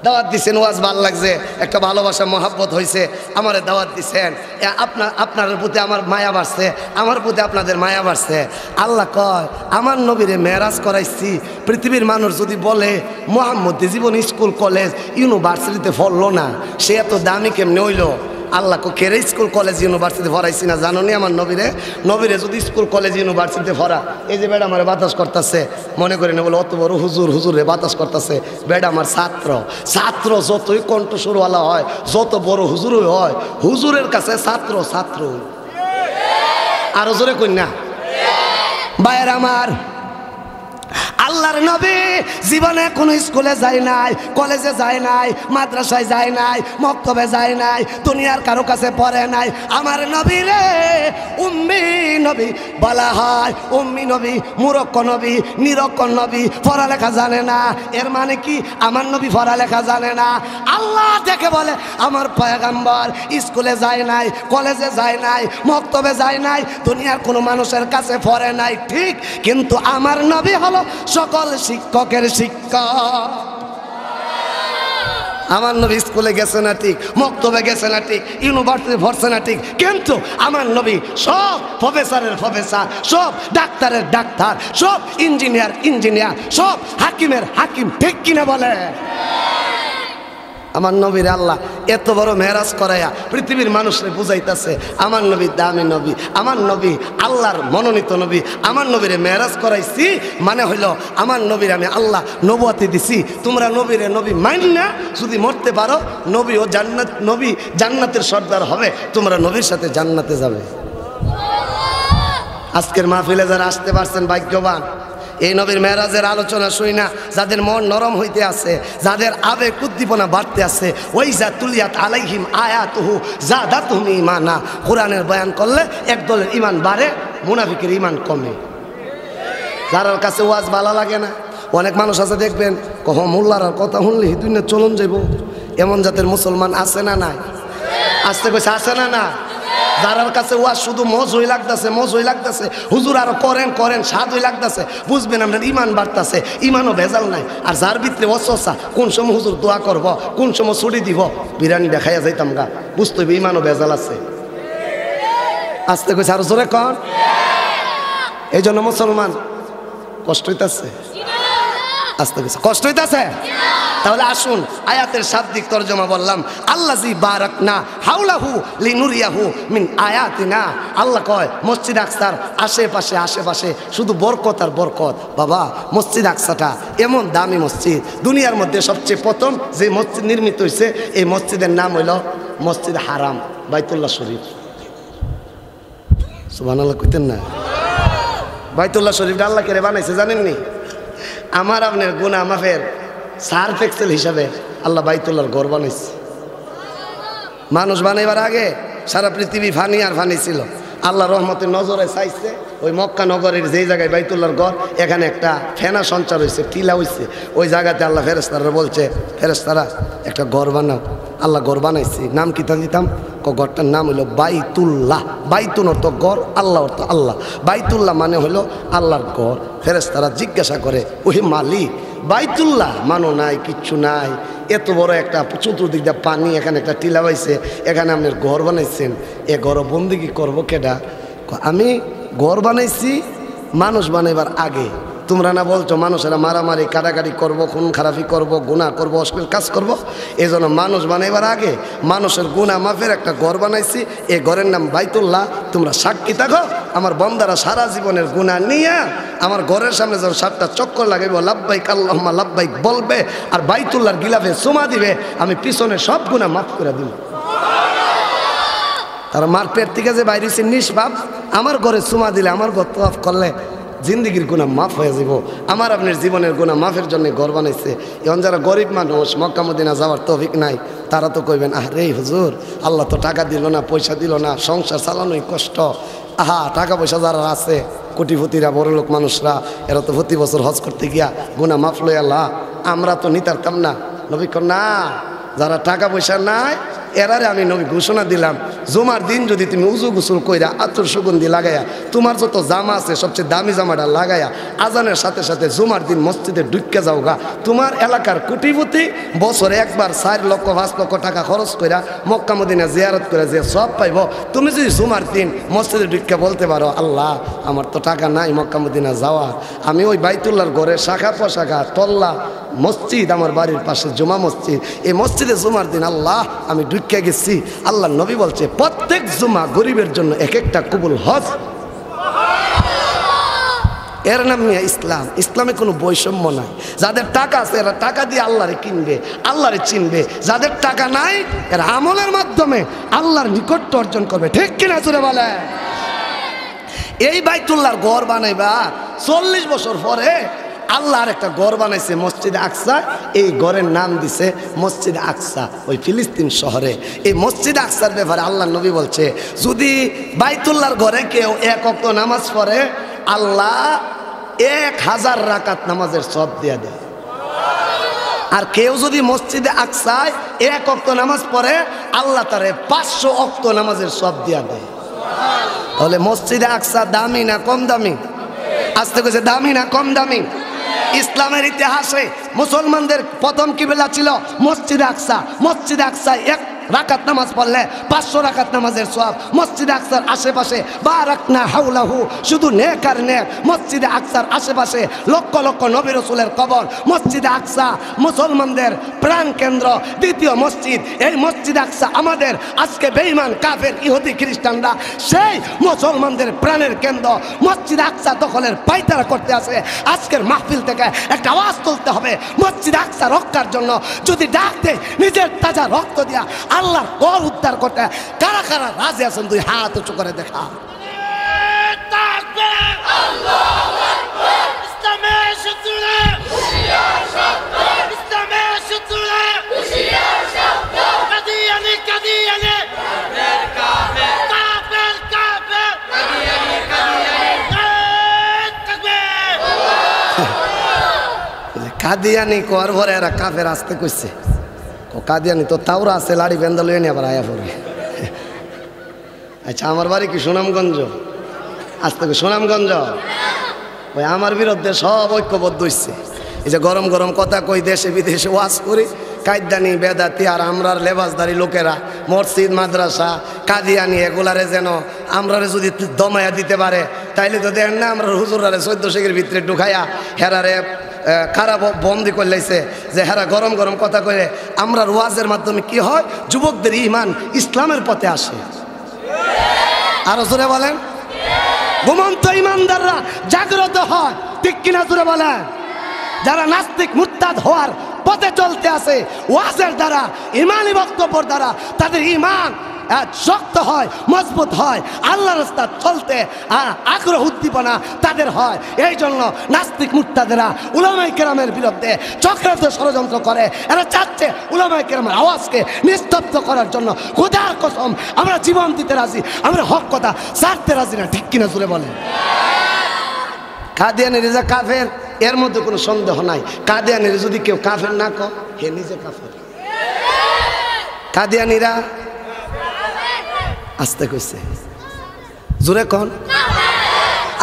দাওয়াত দিচ্ছেন, ওয়াজ ভালো লাগছে, একটা ভালোবাসা মহাব্বত হয়েছে, আমার দাওয়াত দিচ্ছেন, আপনার প্রতি আমার মায়া বাড়ছে, আমার প্রতি আপনাদের মায়া বাড়ছে। আল্লাহ কয় আমার নবীরে মেরাজ করাইছি। পৃথিবীর মানুষ যদি বলে মোহাম্মদ জীবন স্কুল কলেজ ইউনিভার্সিটিতে পড়লো না, সে এত দামি কেমনে হইল? আল্লাহ কেরে স্কুল কলেজ ইউনিভার্সিটি ভরাইছি না জানো নি? আমার নবীরে যদি স্কুল কলেজ ইউনিভার্সিটিতে ভরা, এই যে বেড়া আমার বাতাস করতেছে, মনে করি না বলে অত বড় হুজুরে বাতাস করতেছে, বেড়া আমার ছাত্র যতই কণ্ঠস্বরওয়ালা হয়, যত বড় হুজুরই হয়, হুজুরের কাছে ছাত্র। আরো জোরে কই না ভাইয়ের আমার, আল্লাহর নবী জীবনে কোনো স্কুলে যায় নাই, কলেজে যায় নাই, মাদ্রাসায় যায় নাই, মক্তবে যায় নাই, দুনিয়ার কারো কাছে পড়ে নাই। আমার নবী রে উম্মি নবী বলা হয়। উম্মি নবী মূরক্ষ নবী, নিরক্ষর নবী, পড়ালেখা জানে না। এর মানে কি? আমার নবী পড়ালেখা জানে না। আল্লাহ দেখে বলে আমার পয়গম্বর স্কুলে যায় নাই, কলেজে যায় নাই, মক্তবে যায় নাই, দুনিয়ার কোনো মানুষের কাছে পড়ে নাই, ঠিক, কিন্তু আমার নবী হলো সকল শিক্ষকের শিক্ষক। আমার নবী স্কুলে গেছে না ঠিক, মক্তবে গেছে না ঠিক, ইউনিভার্সিটি ভরছে না ঠিক, কিন্তু আমার নবী সব প্রফেসরের প্রফেসর, সব ডাক্তারের ডাক্তার, সব ইঞ্জিনিয়ার, সব হাকিমের হাকিম, ঠিক কিনা বলে? আমার নবীর আল্লাহ এত বড় মেরাজ করাইয়া পৃথিবীর মানুষরে বুঝাইতেছে আমার নবী দামি নবী, আমার নবী আল্লাহর মনোনীত নবী, আমার নবীরে মেরাজ করাইছি। মানে হইল আমার নবীর আমি আল্লাহ নবুয়তি দিছি, তোমরা নবীরে নবী মাইন না যদি মরতে পারো, নবী ও নবী জান্নাতের সর্দার হবে, তোমরা নবীর সাথে জান্নাতে যাবে। আজকের মাহফিলে যারা আসতে পারছেন ভাগ্যবান। এই নবীর মেরাজের আলোচনা শুই না যাদের মন নরম হইতে আছে, যাদের আবেগ উদ্দীপনা বাড়তে আছে, ওই যা তুলিয়াত আলাইহিম আয়াতুহু যাদাতুহুম ঈমানা। কোরআনের বয়ান করলে একদলের ঈমান বাড়ে, মুনাফিকের ঈমান কমে। যার কাছে ওয়াজ ভালো লাগে না, অনেক মানুষ আছে দেখবেন কহ মোল্লার কথা শুনলে দুনিয়া চলন যাইব, এমন জাতের মুসলমান আছে না নাই? আসতে কইছে আছে না না? যার কাছে ওয়াজ শুধু মজই লাগতেছে, হুজুর আরো করেন স্বাদই লাগতেছে, বুঝবেন আপনার ইমান বাড়তেছে, ইমানও ভেজাল নাই। আর যার ভিতরে অসসা, কোন সময় হুজুর দোয়া করব, কোন সময় ছুটি দিব, বিরিয়ানি দেখাইয়া যাইতাম গা, বুঝতে হবে ইমানও ভেজাল আছে। আসতে কইছে আরো জোরে কন। এই জন্য মুসলমান কষ্ট হইতেছে, আসতে কইছে কষ্ট হইতেছে। তাহলে আসুন আয়াতের শাব্দিক তরজমা বললাম, আল্লাযী বারাকনা হাওলাহু লিনুরিয়াহু মিন আয়াতিনা। আল্লাহ কয় মসজিদ আকসার আশেপাশে শুধু বরকত আর বরকত। বাবা, মসজিদ আকসাটা এমন দামি মসজিদ, দুনিয়ার মধ্যে সবচেয়ে প্রথম যে মসজিদ নির্মিত হয়েছে এই মসজিদের নাম হইল মসজিদ হারাম, বাইতুল্লাহ শরীফ। সুবহানাল্লাহ কইতেন না? বাইতুল্লাহ শরীফটা আল্লাহ কে বানাইছে জানেননি? আমার আপনার গুনাহ মাফের সার্ফ এক্সেল হিসাবে আল্লাহ বাইতুল্লাহর ঘর বানাইছে। মানুষ বানাইবার আগে সারা পৃথিবী ফানি আর ফানি ছিল। আল্লাহ রহমতের নজরে চাইছে ওই মক্কা নগরের যেই জায়গায় বাইতুল্লাহর ঘর, এখানে একটা ফেনা সঞ্চার হয়েছে, টিলা হয়েছে, ওই জায়গাতে আল্লাহ ফেরেশতারা বলছে, ফেরেশতারা একটা ঘর বানাও। আল্লাহ ঘর বানাইছি, নাম কি তা দিতাম? ঘরটার নাম হলো বাইতুল্লাহ। বাইতুন অর্থ ঘর, আল্লাহ অর্থ আল্লাহ। বাইতুল্লাহ মানে হলো আল্লাহর ঘর। ফেরেশতারা জিজ্ঞাসা করে, ওহে মালিক, বাইতুল্লাহ মানো নাই, কিচ্ছু নাই, এত বড় একটা চতুর্দিক দিয়ে পানি, এখানে একটা টিলা হয়েছে, এখানে আপনার ঘর বানাইছেন, এ ঘর বন্দিগি করবো কেডা? আমি ঘর বানাইছি মানুষ বানাইবার আগে। তোমরা না বলছো মানুষেরা মারামারি কাটাকাটি করবো, খুন খারাপি করবো, গুনাহ করবো, অশ্লীল কাজ করবো, এই জন্য মানুষ বানাইবার আগে মানুষের গুনাহ মাফের একটা ঘর বানাইছি, এই ঘরের নাম বাইতুল্লাহ। তোমরা সাক্ষী থাকো, আমার বন্দারা সারা জীবনের গুনাহ নিয়ে আমার ঘরের সামনে যখন 7টা চক্কর লাগাইব, লাব্বাইক আল্লাহুম্মা লাব্বাইক বলবে আর বাইতুল্লাহর গিলাফে চুমা দিবে, আমি পিছনে সব গুনাহ মাফ করে দিব। তারা মার পেট থেকে যে বাইরেছে নিষ্পাপ, আমার ঘরে চুমা দিলে, আমার ঘর তওয়াফ করলে জিন্দিগির গুনাহ মাফ হয়ে যাব। আমার আপনার জীবনের গুনাহ মাফের জন্য ঘর বানাইছে। এখন যারা গরিব মানুষ, মক্কা মদিনা যাওয়ার তৌফিক নাই, তারা তো কইবেন, আরে হুজুর, আল্লাহ তো টাকা দিল না, পয়সা দিল না, সংসার চালানোই কষ্ট। আহা, টাকা পয়সা যারা আছে, কোটিপতিরা, বড় লোক মানুষরা, এরা তো প্রতি বছর হজ করতে গিয়া গুনাহ মাফ লই আল্লাহ, আমরা তো নিতারতাম না। নবী কন না, যারা টাকা পয়সা নাই এরারে আমি নবী ঘোষণা দিলাম, জুমার দিন যদি তুমি উজু গোসল কইরা আতর সুগন্ধি লাগাইয়া তোমার যত জামা আছে সবচেয়ে দামি জামাটা লাগাইয়া আজানের সাথে সাথে জুমার দিন মসজিদে ঢুকে যাওগা, তোমার এলাকার কোটিপতি বছরে একবার 4 লক্ষ 5 লক্ষ টাকা খরচ কইরা মক্কা মদিনা জিয়ারত করে যে সব পাইব, তুমি যদি জুমার দিন মসজিদে ঢুকে বলতে পারো, আল্লাহ আমার তো টাকা নাই মক্কা মদিনা যাওয়া, আমি ওই বাইতুল্লাহর ঘরে শাখা প্রশাখা তল্লা মসজিদ, আমার বাড়ির পাশে জুমা মসজিদ, এই মসজিদে জুমার দিন আল্লাহ আমি ঢুকে গেছি। আল্লাহ নবী বলছে প্রত্যেক জুমা গরিবের জন্য এক একটা কবুল হজ। এর নাম নিয়ে ইসলাম। ইসলামে কোনো বৈষম্য নাই। যাদের টাকা আছে এরা টাকা দিয়ে আল্লাহরে কিনবে, আল্লাহরে চিনবে। যাদের টাকা নাই এরা আমলের মাধ্যমে আল্লাহর নিকটত্ব অর্জন করবে। ঠিক কিনা জোরে বলে? এই বাইতুল্লাহর ঘর বানাইবা 40 বছর পরে আল্লাহর একটা ঘর বানাইছে মসজিদে আকসা। এই ঘরের নাম দিছে মসজিদে আকসা, ওই ফিলিস্তিন শহরে। এই মসজিদে আকসার ব্যাপারে আল্লাহ নবী বলছে, যদি বাইতুল্লাহর ঘরে কেউ 1 ওয়াক্ত নামাজ পড়ে, আল্লাহ 1000 রাকাত নামাজের সওয়াব দিয়ে দেয়। আর কেউ যদি মসজিদে আকসায় 1 ওয়াক্ত নামাজ পড়ে, আল্লাহ তারে 500 ওয়াক্ত নামাজের সওয়াব দিয়ে দেয়। তাহলে মসজিদে আকসা দামি না কম দামি? আজকে কইছে দামি না কম দামি? ইসলামের ইতিহাসে মুসলমানদের প্রথম কিবলা ছিল মসজিদে আকসা। মসজিদে আকসায় 1 রাকাত নামাজ পড়লে 500 রাকাত নামাজের সওয়াব। মসজিদে আকসার আশেপাশে বারাকনা হাওলাহু, শুধু নেক আর নেক। মসজিদে আকসার আশেপাশে লক্ষ লক্ষ নবী রাসূলের কবর। মসজিদে আকসা মুসলমানদের প্রাণ কেন্দ্র, দ্বিতীয় মসজিদ। এই মসজিদে আকসা আমাদের আজকে বেঈমান কাফের ইহুদি খ্রিস্টানরা সেই মুসলমানদের প্রাণের কেন্দ্র মসজিদে আকসা দখলের পায়তারা করতে আছে। আজকের মাহফিল থেকে একটা আওয়াজ তুলতে হবে মসজিদে আকসা রক্ষার জন্য। যদি ডাক দেয় নিজের তাজা রক্ত দিয়া আল্লাহর ঘর উদ্ধার করতে কারা কারা রাজি আছেন? 2 হাত উঁচু করে দেখা। কাদিয়ানি কর ভরে এরা কাফের আসতে কইছে। কাদিয়ানি তো তাওরা আছে, লাড়ি বেন্দা লইয়ে নিয়ে আবার আয়া পড়বে। আচ্ছা, আমার বাড়ি কি সুনামগঞ্জ? আজ থেকে সুনামগঞ্জ। ওই আমার বিরুদ্ধে সব ঐক্যবদ্ধ হইছে। এই যে গরম গরম কথা কই, দেশে বিদেশে ওয়াজ করি, কায়দানি বেদাতি আর আমরার লেবাসদারি লোকেরা মসজিদ মাদ্রাসা কাদিয়ানি এগুলারে যেন আমরারে যদি দমায়া দিতে পারে, তাইলে তো দেখেন না আমরা হুজুরারে 14 শিখের ভিতরে ঢুকাইয়া হেরারে কারা বন্দি করলেছে যে হেরা গরম গরম কথা কয়ে আমরা ওয়াজের মাধ্যমে কি হয় যুবকদের ইমান ইসলামের পথে আসে। আরো জোরে বলেন। ঘুমন্ত ইমানদাররা জাগ্রত হয়, ঠিক কিনা জোরে বলেন। যারা নাস্তিক মুরতাদ হওয়ার পথে চলতে আছে ওয়াজের দ্বারা ইমানি বক্তব্যের দ্বারা তাদের ইমান শক্ত হয়, মজবুত হয়, আল্লাহর রাস্তা চলতে আগ্রহ উদ্দীপনা তাদের হয়। এই জন্য নাস্তিক মুরতাদেরা উলামায়ে কেরামের বিরুদ্ধে চক্রান্ত ষড়যন্ত্র করে। এরা চাচ্ছে উলামায়ে কেরামের আওয়াজকে নিস্তব্ধ করার জন্য। খোদার কসম আমরা জীবন দিতে রাজি, আমরা হক কথা ছাড়তে রাজি না, ঠিক কিনা জুড়ে বলেন। কাদিয়ানি রেজা কাফের, এর মধ্যে কোনো সন্দেহ নাই। কাদিয়ানির যদি কেউ কাফের না কয় হে নিজে কাফের। কাদিয়ানিরা আস্তে কইছে, জোরে কন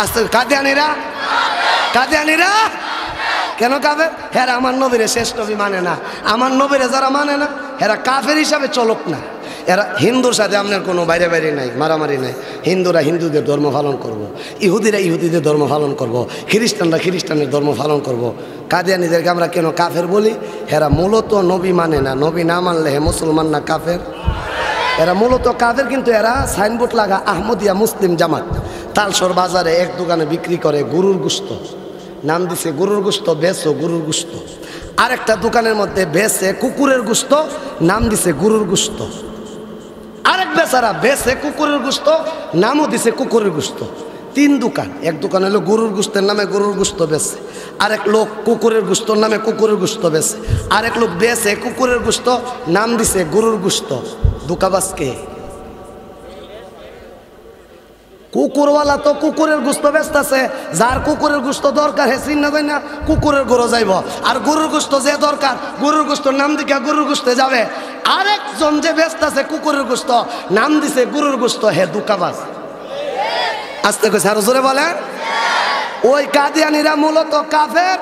আস্তে। কাদিয়ানিরা কেন কাফের? হেরা আমার নবীরে শেষ নবী মানে না। আমার নবীরে যারা মানে না হেরা কাফের হিসাবে চলক না। এরা হিন্দুর সাথে আপনার কোনো বাইরে বাইরে নাই, মারামারি নাই। হিন্দুরা হিন্দুদের ধর্ম পালন করব, ইহুদিরা ইহুদিদের ধর্ম পালন করব, খ্রিস্টানরা খ্রিস্টানের ধর্ম পালন করব। কাদিয়ানিদেরকে আমরা কেন কাফের বলি? হেরা মূলত নবী মানে না। নবী না মানলে হে মুসলমান না কাফের? এরা মূলত কাফের, কিন্তু এরা সাইনবোর্ড লাগা আহমদিয়া মুসলিম জামাত। তালসর বাজারে এক দোকানে বিক্রি করে গরুর গোশত, নাম দিছে গরুর গোশত, বেচো গরুর গোশত। আরেকটা দোকানের মধ্যে বেচে কুকুরের গোশত, নাম দিছে গরুর গোশত। আরেক বেচারা বেচে কুকুরের গোশত, নামও দিছে কুকুরের গোশত। তিন দোকান, এক দোকান হলো গরুর গোশতের নামে গরুর গোশত বেচে, আরেক লোক কুকুরের গোশতর নামে কুকুরের গোশত বেচে, আরেক লোক বেচে কুকুরের গোশত, নাম দিছে গরুর গোশত। দুকাবাসকে কুকুরওয়ালা তো কুকুরের গোশত বেচতেছে, যার কুকুরের গোশত দরকার হে চিন্না যায় না কুকুরের গরু যাইব, আর গরুর গোশত যে দরকার গরুর গোশতর নাম দিকে গরুর গোশতে যাবে। আরেকজন যে বেচতেছে কুকুরের গোশত, নাম দিছে গরুর গোশত, হে দুকাবাস। আস্তে কইছে আরো জোরে বলেন। ওই কাদিয়ানিরা মূলত কাফের।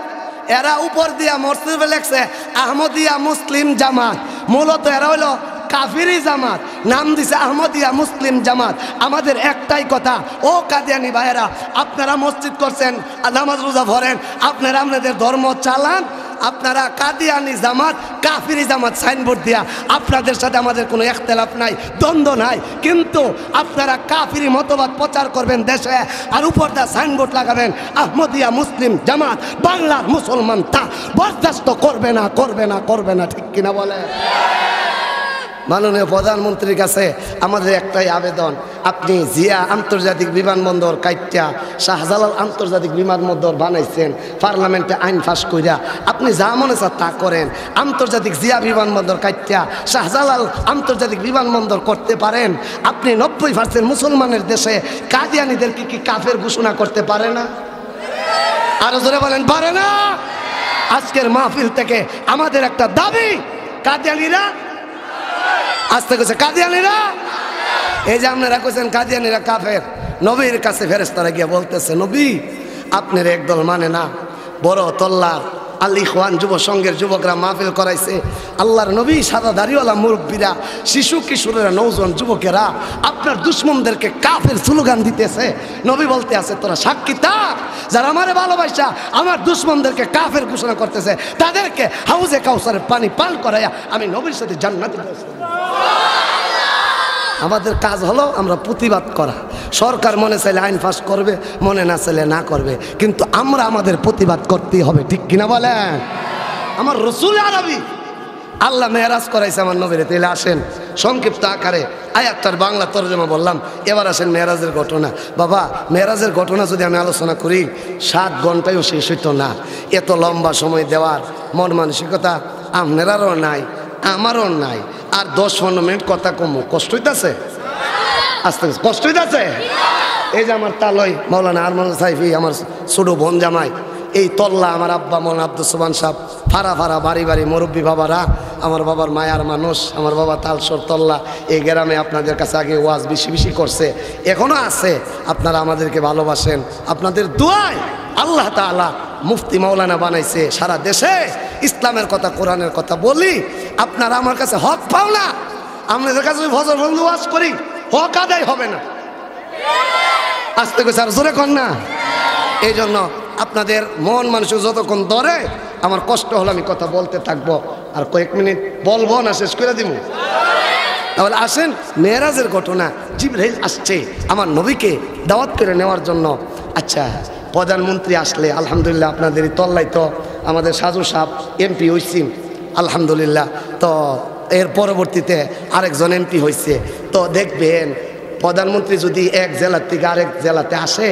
এরা উপর দিয়া মসজিদে লেখছে আহমদিয়া মুসলিম জামাত, মূলত এরা হইলো কাফিরি জামাত, নাম দিছে আহমদিয়া মুসলিম জামাত। আমাদের একটাই কথা, ও কাদিয়ানি ভাইয়েরা, আপনারা মসজিদ করছেন, নামাজ রোজা পড়েন, আপনারা আপনাদের ধর্ম চালান। আপনারা কাদিয়ানি জামাত, কাফিরি জামাত সাইনবোর্ড দিয়া আপনাদের সাথে আমাদের কোনো ইখতিলাফ নাই, দ্বন্দ্ব নাই, কিন্তু আপনারা কাফিরি মতবাদ প্রচার করবেন দেশে, আর উপর দা সাইনবোর্ড লাগাবেন আহমদিয়া মুসলিম জামাত। বাংলার মুসলমান তা বরদাস্ত করবে না, করবে না, করবে না, ঠিক কিনা বলে? মাননীয় প্রধানমন্ত্রীর কাছে আমাদের একটাই আবেদন, আপনি জিয়া আন্তর্জাতিক বিমানবন্দর কাইটা শাহজালাল আন্তর্জাতিক বিমানবন্দর বানাইছেন, পার্লামেন্টে আইন পাস কইরা আপনি যা মনে চান তা করেন। আন্তর্জাতিক জিয়া বিমানবন্দর কাইটা শাহজালাল আন্তর্জাতিক বিমানবন্দর করতে পারেন। আপনি 90% মুসলমানের দেশে কাদিয়ানিদেরকে কি কাফের ঘোষণা করতে পারে না? আরো জোরে বলেন, পারে না? আজকের মাহফিল থেকে আমাদের একটা দাবি, কাদিয়ানিরা আসতে কইছে, কাদিয়ানিরা এই যে আপনারা কইছেন কাদিয়ানিরা কাফের, নবীর কাছে ফেরেশতারা গিয়ে বলতেছে, নবী আপনার একদল মানে না। বড় তল্লার আল ইখওয়ান যুব সংঘের যুবকরা মাহফিল করাইছে, আল্লাহর নবী সাদা দাড়িওয়ালা মুরব্বীরা, শিশু কিশোরেরা, নৌজন যুবকেরা আপনার দুশ্মনদেরকে কাফের স্লোগান দিতেছে। নবী বলতে আছে, তোরা সাক্ষী থাক, যারা আমারে ভালোবাসা আমার দুশ্মনদেরকে কাফের ঘোষণা করতেছে, তাদেরকে হাউজে কাউসারের পানি পান করাইয়া আমি নবীর সাথে জান্নাতে পৌঁছাবো। আমাদের কাজ হলো আমরা প্রতিবাদ করা। সরকার মনে চাইলে আইন পাস করবে, মনে না চাইলে না করবে, কিন্তু আমরা আমাদের প্রতিবাদ করতেই হবে, ঠিক কিনা বলেন? আমার রসুল আরবি আল্লাহ মেরাজ করাইছে আমার নবীরে। তাইলে আসেন সংক্ষিপ্ত আকারে আয়াতটার বাংলা তরজমা বললাম, এবার আসেন মেরাজের ঘটনা। বাবা, মেরাজের ঘটনা যদি আমি আলোচনা করি 7 ঘন্টায়ও শেষ হইতো না। এত লম্বা সময় দেওয়ার মন মানসিকতা আপনারও নাই, আমারও নাই। আর 10-15 মিনিট কথা কমো, কষ্ট হইতেছে, আস্তে আস্তে কষ্ট হইতেছে। এই যে আমার তালয় মৌলানা আরমান সাইফি, আমার ছোট বোন জামাই, এই তল্লা আমার আব্বা মৌলানা আব্দুল সুবহান সাহেব, ফাড়া ফাড়া বাড়ি বাড়ি মুরব্বী বাবারা, আমার বাবার মায়ার মানুষ, আমার বাবা তালসর তল্লা। এই গ্রামে আপনাদের কাছে আগে ওয়াজ বেশি বেশি করছে, এখনো আছে। আপনারা আমাদেরকে ভালোবাসেন, আপনাদের দোয়ায় আল্লাহ তাআলা মুফতি মাওলানা বানাইছে। সারা দেশে ইসলামের কথা, কোরআনের কথা বলি, আপনারা আমার কাছে হক পাও না। আপনাদের কাছে ফজর বন্ধু ওয়াজ করি, হক আদায় হবে না। আস্তে করে স্যার জোরে কর না। এই জন্য আপনাদের মন মানুষ যতক্ষণ ধরে আমার কষ্ট হলো আমি কথা বলতে থাকবো। আর কয়েক মিনিট বলবো না, শেষ করে দিব। তাহলে আসেন, মেরাজের ঘটনা। জিবরাইল আসছে আমার নবীকে দাওয়াত করে নেওয়ার জন্য। আচ্ছা, প্রধানমন্ত্রী আসলে আলহামদুলিল্লাহ, আপনাদের তল্লাই তো আমাদের সাজু সাহেব এমপি হয়েছেন আলহামদুলিল্লাহ। তো এর পরবর্তীতে আরেকজন এমপি হয়েছে। তো দেখবেন প্রধানমন্ত্রী যদি এক জেলার থেকে আরেক জেলাতে আসে,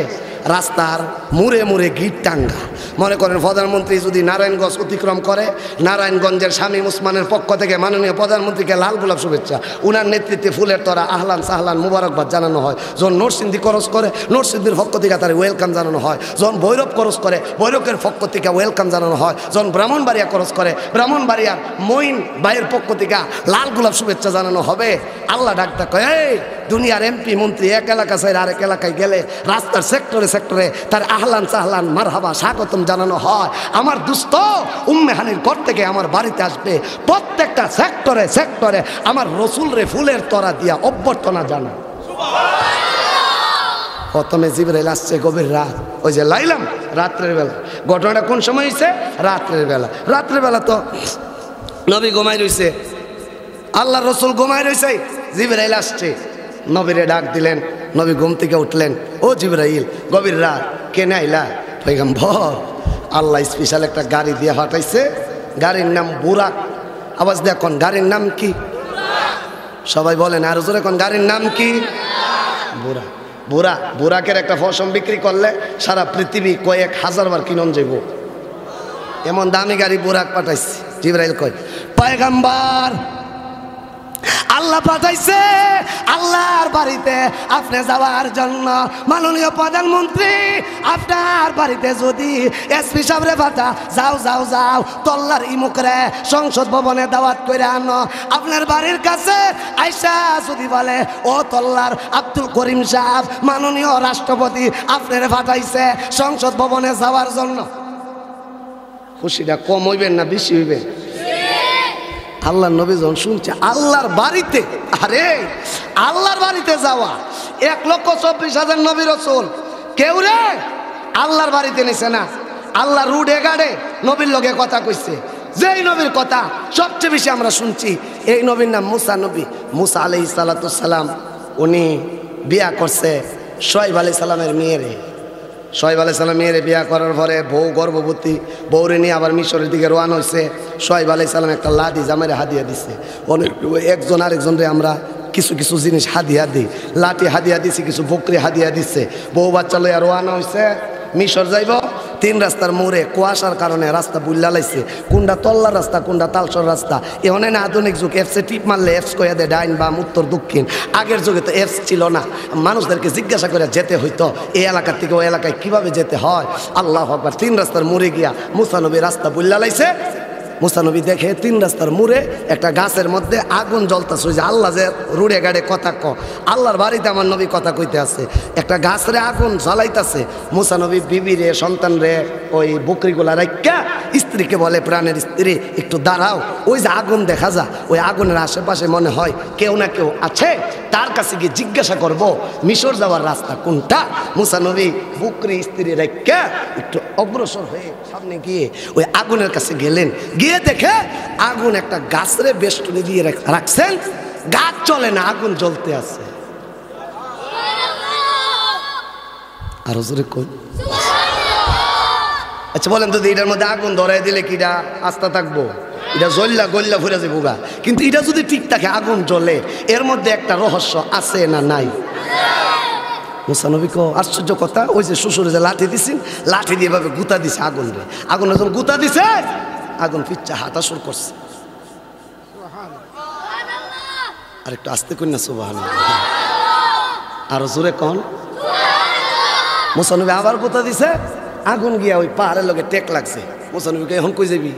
রাস্তার মুড়ে মুড়ে গিট টাঙ্গা। মনে করেন প্রধানমন্ত্রী যদি নারায়ণগঞ্জ অতিক্রম করে, নারায়ণগঞ্জের শামীম ওসমানের পক্ষ থেকে মাননীয় প্রধানমন্ত্রীকে লাল গোলাপ শুভেচ্ছা, উনার নেতৃত্বে ফুলের তরা আহলান সাহলান মুবারকবাদ জানানো হয়। যখন নরসিংদী ক্রস করে, নরসিংদীর পক্ষ থেকে তার ওয়েলকাম জানানো হয়। যখন ভৈরব ক্রস করে, ভৈরবের পক্ষ থেকে ওয়েলকাম জানানো হয়। যখন ব্রাহ্মণবাড়িয়া ক্রস করে, ব্রাহ্মণবাড়িয়ার মঈন ভাইয়ের পক্ষ থেকে লাল গোলাপ শুভেচ্ছা জানানো হবে। আল্লাহ ডাকটা কয়, এই দুনিয়ার এমপি মন্ত্রী এক এলাকা ছেড়ে আরেক এলাকায় গেলে রাস্তার সেক্টরে সেক্টরে তার আহলান সাহলান মারহাবা স্বাগতম জানানো হয়। আমার দুস্থ উম্মেহানির ঘর থেকে আমার বাড়িতে আসবে, প্রত্যেকটা সেক্টরে সেক্টরে আমার রসুল রে ফুলের তরা দিয়া অভ্যর্থনা জানা। প্রথমে জিবরাইল আসছে গভীর রাত, ওই যে লাইলাম রাত্রের বেলা। ঘটনাটা কোন সময় হয়েছে? রাত্রের বেলা। রাত্রের বেলা তো নবী ঘুমাই রয়েছে, আল্লাহ রসুল ঘুমাই রয়েছে, জিবরাইল আসছে, নবীরে ডাক দিলেন। নবী ঘুম থেকে উঠলেন, ও জিবরাইল, গভীর রাত, কেন আইলা? পয়গম্বর, আল্লাহ স্পেশাল একটা গাড়ি দিয়ে হাঁটাইছে, গাড়ির নাম বুরাক। আওয়াজ দেখুন, গাড়ির নাম কি? সবাই বলেন আর জোরে কোন, গাড়ির নাম কি? বুরাক। বুরাক, বুরাকের একটা ফসম বিক্রি করলে সারা পৃথিবী কয়েক হাজার বার কিনন যাব, এমন দামি গাড়ি বুরাক পাঠাইছে। জিবরাইল কয়, পয়গম্বর, আল্লাহ পাঠাইছে আল্লাহর বাড়িতে আপনি যাওয়ার জন্য। মাননীয় প্রধানমন্ত্রী, আপনার বাড়িতে যদি এসপি সাহেবরে পাঠা, যাও যাও যাও, তল্লার ইমুকরে সংসদ ভবনে দাওয়াত করে আনো। আপনার বাড়ির কাছে আইসা যদি বলে, ও তল্লার আব্দুল করিম সাহেব, মাননীয় রাষ্ট্রপতি আপনারে পাঠাইছে সংসদ ভবনে যাওয়ার জন্য। খুশিটা কম হইবেন না বেশি হইবেন? আল্লাহর নবী যখন শুনছে আল্লাহর বাড়িতে, আরে আল্লাহর বাড়িতে যাওয়া, 1,24,000 নবী রাসূল, কেউ রে আল্লাহর বাড়িতে নিছে না। আল্লাহ রুডে গাড়ে নবীর লগে কথা কইছে, যেই নবীর কথা সবচেয়ে বেশি আমরা শুনছি, এই নবীর নাম মুসা নবী। মুসা আলাইহিস সালাতুস সালাম উনি বিয়া করছে শুআয়ব আলাইহিস সালামের মেয়েরে। শুআয়ব আলাইহিস সালাম মেয়েরে বিয়া করার পরে বউ গর্ভবতী, বউরে নিয়ে আবার মিশরের দিকে রওনা হয়েছে। শুআয়ব আলাইহিস সালাম একটা লাঠি জামাইরে হাদিয়া দিছে। অনেক একজন আরেকজনরে আমরা কিছু কিছু জিনিস হাদিয়া দিই, লাঠি হাদিয়া দিছি, কিছু বকরি হাদিয়া দিচ্ছে। বউ বাচ্চা লইয়া রওনা হয়েছে, মিশর যাইব। 3 রাস্তার মোড়ে কুয়াশার কারণে রাস্তা বুল্লা লাইছে, কোনটা তল্লার রাস্তা কোনটা তালসর রাস্তা। এখন না আধুনিক যুগ, এফসে টিপ মারলে এফস কইয়া দেয় ডাইন বাম উত্তর দক্ষিণ। আগের যুগে তো এফস ছিল না, মানুষদেরকে জিজ্ঞাসা করে যেতে হইতো এই এলাকার থেকে ওই এলাকায় কিভাবে যেতে হয়। আল্লাহু আকবার। 3 রাস্তার মোড়ে গিয়া মুসা নবী রাস্তা বুল্লা লাইছে। মুসা নবী দেখে 3 রাস্তার মোড়ে একটা গাছের মধ্যে আগুন জ্বলতেছে। ওই যে আল্লাহ যে রুড়ে গাড়ে কথা আল্লাহর বাড়িতে আমার নবী কথা কইতে আছে, একটা গাছরে আগুন জ্বালাইতেছে। মুসা নবী বিবিরে সন্তানরে ওই বকরিগুলা রাইখা স্ত্রীকে বলে, প্রাণের স্ত্রী একটু দাঁড়াও, ওই যে আগুন দেখা যা, ওই আগুনের আশেপাশে মনে হয় কেউ না কেউ আছে, তার কাছে গিয়ে জিজ্ঞাসা করব মিশর যাওয়ার রাস্তা কোনটা। মুসা নবী বকরি স্ত্রী রাইখা একটু অগ্রসর হয়ে সামনে গিয়ে ওই আগুনের কাছে গেলেন। গিয়ে দেখে আগুন একটা গাছরে বেষ্টনী দিয়ে রাখছেন, গাছ চলে না, আগুন জ্বলতে আছে। আর হুজুরে কই, আচ্ছা বলেন তো, এটার মধ্যে আগুন ধরাই দিলে কি এটা আস্থা থাকবো? এটা জ্বললা গল্লা ফুরে যাবো গা। কিন্তু এটা যদি ঠিক থাকে, আগুন জ্বলে, এর মধ্যে একটা রহস্য আছে না নাই? মুসা নবী কো, আশ্চর্য কথা, ওই যে শ্বশুরে যে লাঠি দিছেন, লাঠি দিয়ে এভাবে গুতা দিছে আগুন রে। আগুন যখন গুতা দিছে, আগুন পিচ্ছা হাঁটা শুরু করছে। আর একটু আস্তে করি না, সুবহানাল্লাহ, আরো জোরে কন। মুসা নবী আবার গুতা দিছে, আগুন গিয়া ওই পাহাড়ের লগে টেক লাগছে। মুসা নবীকে এখন কই যাবি?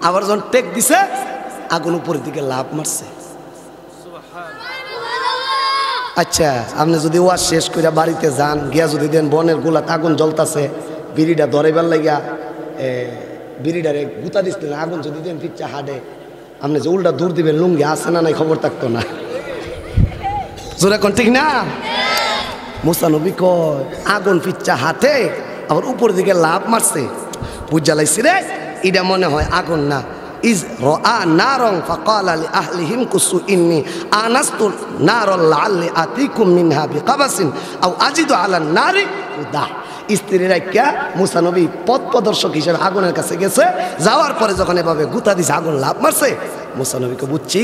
আবার যখন টেক দিছে, আগুন উপরের দিকে লাভ মারছে। আচ্ছা, আপনি যদি ওয়াজ শেষ করে বাড়িতে যান, গিয়া যদি দেন বনের গোলাত আগুন জ্বলতাছে, বিড়িটা ধরেবার লাগিয়া বিড়িটারে গুতা দিচ্ছিলেন, আগুন যদি দেন পিচ্ছা হাডে, আপনি যে উল্টা দূর দিবেন, লুঙ্গি আছে না নাই খবর থাকতো না। জোরে কোন ঠিক না? মুসা নবী কয়, আগুন পিচ্ছা হাতে আবার উপর দিকে লাভ মারছে, বুঝা লাইছি রে এটা মনে হয় আগুন না। ইজ রাআ নারন ফাকালা লি আহলিহিম কুসু ইন্নী আনাস্তু নারাল লাআল্লি আতিকুম মিনহা বিকাবাসিন আও আজিদু আলান নারি হুদা। স্ত্রী রাখিয়া মুসা নবী পথ প্রদর্শক হিসেবে আগুনের কাছে গেছে। যাওয়ার পরে যখন এভাবে গুতা দিছে, আগুন লাভ মারছে, মুসা নবীকে বুঝছি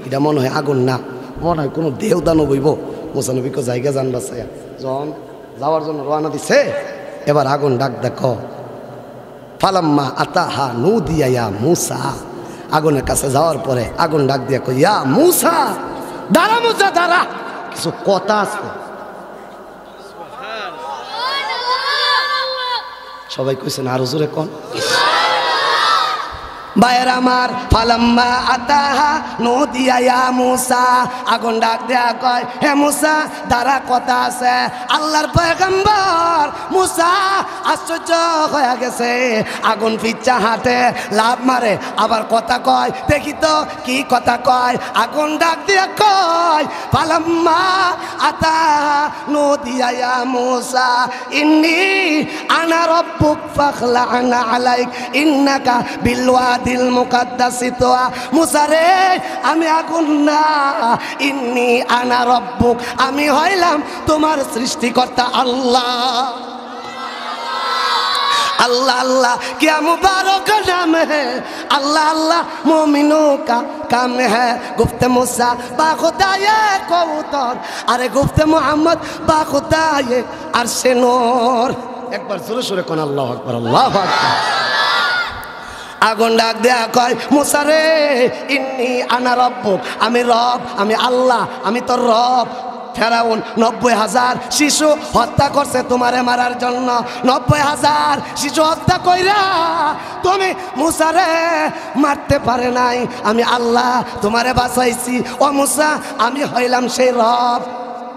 এটা মনে হয় আগুন না, মনে হয় কোনো দেহদানব হইব। মুসা নবীকে জায়গা জানবাছে যখন যাওয়ার জন্য রওনা দিছে, এবার আগুন ডাক দেখো। ফালাম্মা আতাহা নুদিয়া ইয়া মুসা, আগুনের কাছে যাওয়ার পরে আগুন ডাক দিয়া কই ইয়া মুসা, দাঁড়া মুসা দাঁড়া, কিছু কথা আছে। সবাই কইছেন আরো জোরে কোন ভাইয়ের আমার। ফালাম্মা আতাহা নুদিয়া ইয়া মুসা, আগুন ডাক দেয়া কয় হে মুসা দাঁড়া, কথা আছে। আল্লাহর পয়গম্বর মুসা আশ্চর্য হয়ে গেছে, আগুন পিচ্ছা হাঁটে, লাভ মারে, আবার কথা কয়, দেখি তো কি কথা কয়। আগুন ডাক দিয়া কয় ফালাম্মা আতাহা নুদিয়া ইয়া মুসা ইন্নী আনা রব্বুক ফাখলা'না আলাইক ইন্নাকা বিলওয়াদিল মুকাদ্দাসি তুয়া। মুসা রে আমি আগুন না, ইন্নী আনা রব্বুক, আমি হইলাম তোমার সৃষ্টিকর্তা আল্লাহ। अल्लाह अल्लाह क्या मुबारक नाम है, अल्लाह अल्लाह मोमिनों का काम है। गुफ्ते मूसा बाखुदाए कबूतर, अरे गुफ्ते मोहम्मद बाखुदाए अर्शे नूर। एक बार जोरे जोरे कोन अल्लाहु अकबर, अल्लाहु अकबर। আগুন ডাক দেয়া কয় মুসা রে ইন্নী আনা রব্বুক, আমি রব, আমি আল্লাহ, আমি তোর রব। ফেরাউন 90,000 শিশু হত্যা করছে তোমারে মারার জন্য। 90,000 শিশু হত্যা কইরা তুমি মুসা রে মারতে পারে নাই, আমি আল্লাহ তোমারে বাঁচাইছি। ও মুসা আমি হইলাম সেই রব।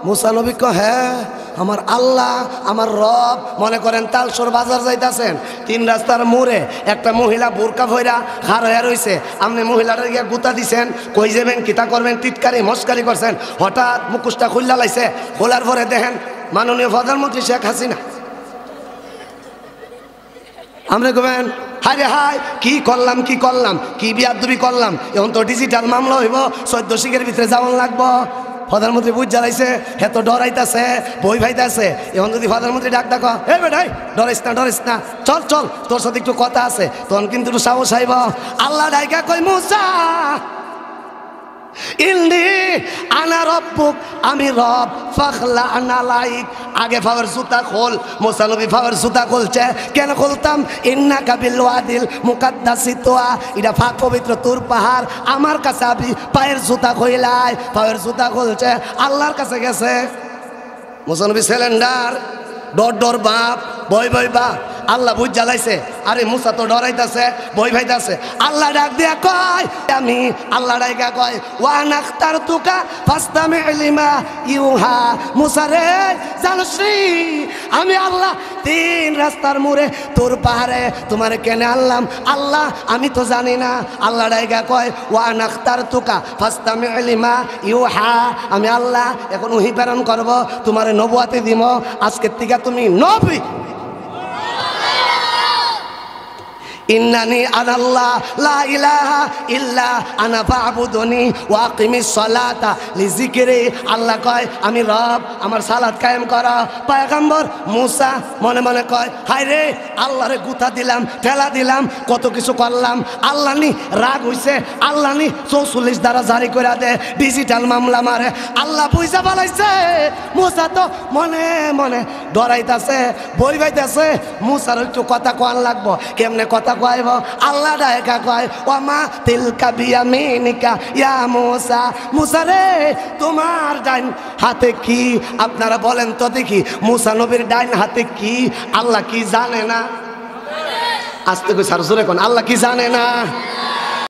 মুসা নবী কয় হ্যাঁ আমার আল্লাহ আমার রব। মনে করেন তালসর বাজার যাইতাছেন, 3 রাস্তার মোড়ে একটা মহিলা বোরকা ভইরা খাড় হয়ে রইছে, আপনি মহিলাটা গিয়ে গুতা দিছেন, কই যাবেন কিতা করবেন, টিটকারি মস্কারি করছেন। হঠাৎ মুখোশটা খুললা লাইছে, খোলার পরে দেখেন মাননীয় প্রধানমন্ত্রী শেখ হাসিনা। আমরা কবেন হায় রে হায় কি করলাম কি করলাম, কি বিয়াদবি করলাম। এখন তো ডিজিটাল মামলা হইব, 14 শিখের ভিতরে যাওয়ান লাগবো। প্রধানমন্ত্রী বুঝ জ্বালাইছে, হে তো ডরাইতেছে, বই ভাইতেছে। এখন যদি প্রধানমন্ত্রী ডাক ডাক হে বেটাই ডরাইস না, চল চল তোর সাথে একটু কথা আছে, তখন কিন্তু একটু সাহস আইব। আল্লাহ ডাইকা কই মুসা ইন্নী আনা রব্বুক, আমি রব, ফাখলা'না আলাইক। আগে ফাওয়ার জুতা খোল। মুসা নবী ফাওয়ার জুতা খুলছে, কেন খুলতাম? ইন্নাকা বিল ওয়াদিল মুকাদ্দাসি তুয়া, এটা পাক পবিত্র তুর পাহাড়, আমার কাছে আপনি পায়ের জুতা খুইলাই। পায়ের জুতা খুলছে, আল্লাহর কাছে গেছে। মুসা নবী সিলিন্ডার ডর ডর বাপ, বই বই বাপ। আল্লাহ বুঝ জ্বালাইছে, আরে মুসা তো ডরাইতেছে, বই ভাইতেছে। আল্লাহ ডাক দিয়া কয়, আমি আল্লাহ ডাইকা কয় ওয়া নাখতারতুকা ফাসতামি লিমা ইউহা। মুসা রে জানোস রে আমি আল্লাহ 3 রাস্তার মোড়ে তোর পাহাড়ে তোমার কেন আনলাম? আল্লাহ আমি তো জানি না। আল্লাহ ডাইকা কয় ওয়া নাখতারতুকা ফাসতামি লিমা ইউহা, আমি আল্লাহ এখন ওহী প্রেরণ করব, তোমারে নবুয়াতি দিব, আজকের থেকে তুমি নবী। ইন্নানি আনাল্লাহ লা ইলাহা ইল্লা আনা ফাবুদুনি ওয়া আকিমিস সালাতা লিযিকরি। আল্লাহ কয় আমি রব, আমার সালাত কায়েম করা। পয়গম্বর মুসা মনে মনে কয় হায় রে আল্লাহরে গুতা দিলাম, ঠেলা দিলাম, কত কিছু করলাম। আল্লাহ নি রাগ হইছে, আল্লাহ নি 44 দ্বারা জারি করে দে, ডিজিটাল মামলা মারে। আল্লাহ বুঝা বালাইছে, মুসা তো মনে মনে ডরাইতাছে, বই বাইতাছে। মুসার একটু কথা কোয়ান লাগবো, কেমনে কথা কইব? আল্লাহ ডাইকা কয় ওমা তিলকা বিয়ামিনিকা ইয়া মুসা। মুসা রে তোমার ডাইন হাতে কি? আপনারা বলেন তো দেখি, মুসা নবীর ডাইন হাতে কি? আল্লাহ কি জানে না? আস্তে কই সার জোরে কোন আল্লাহ কি জানে না?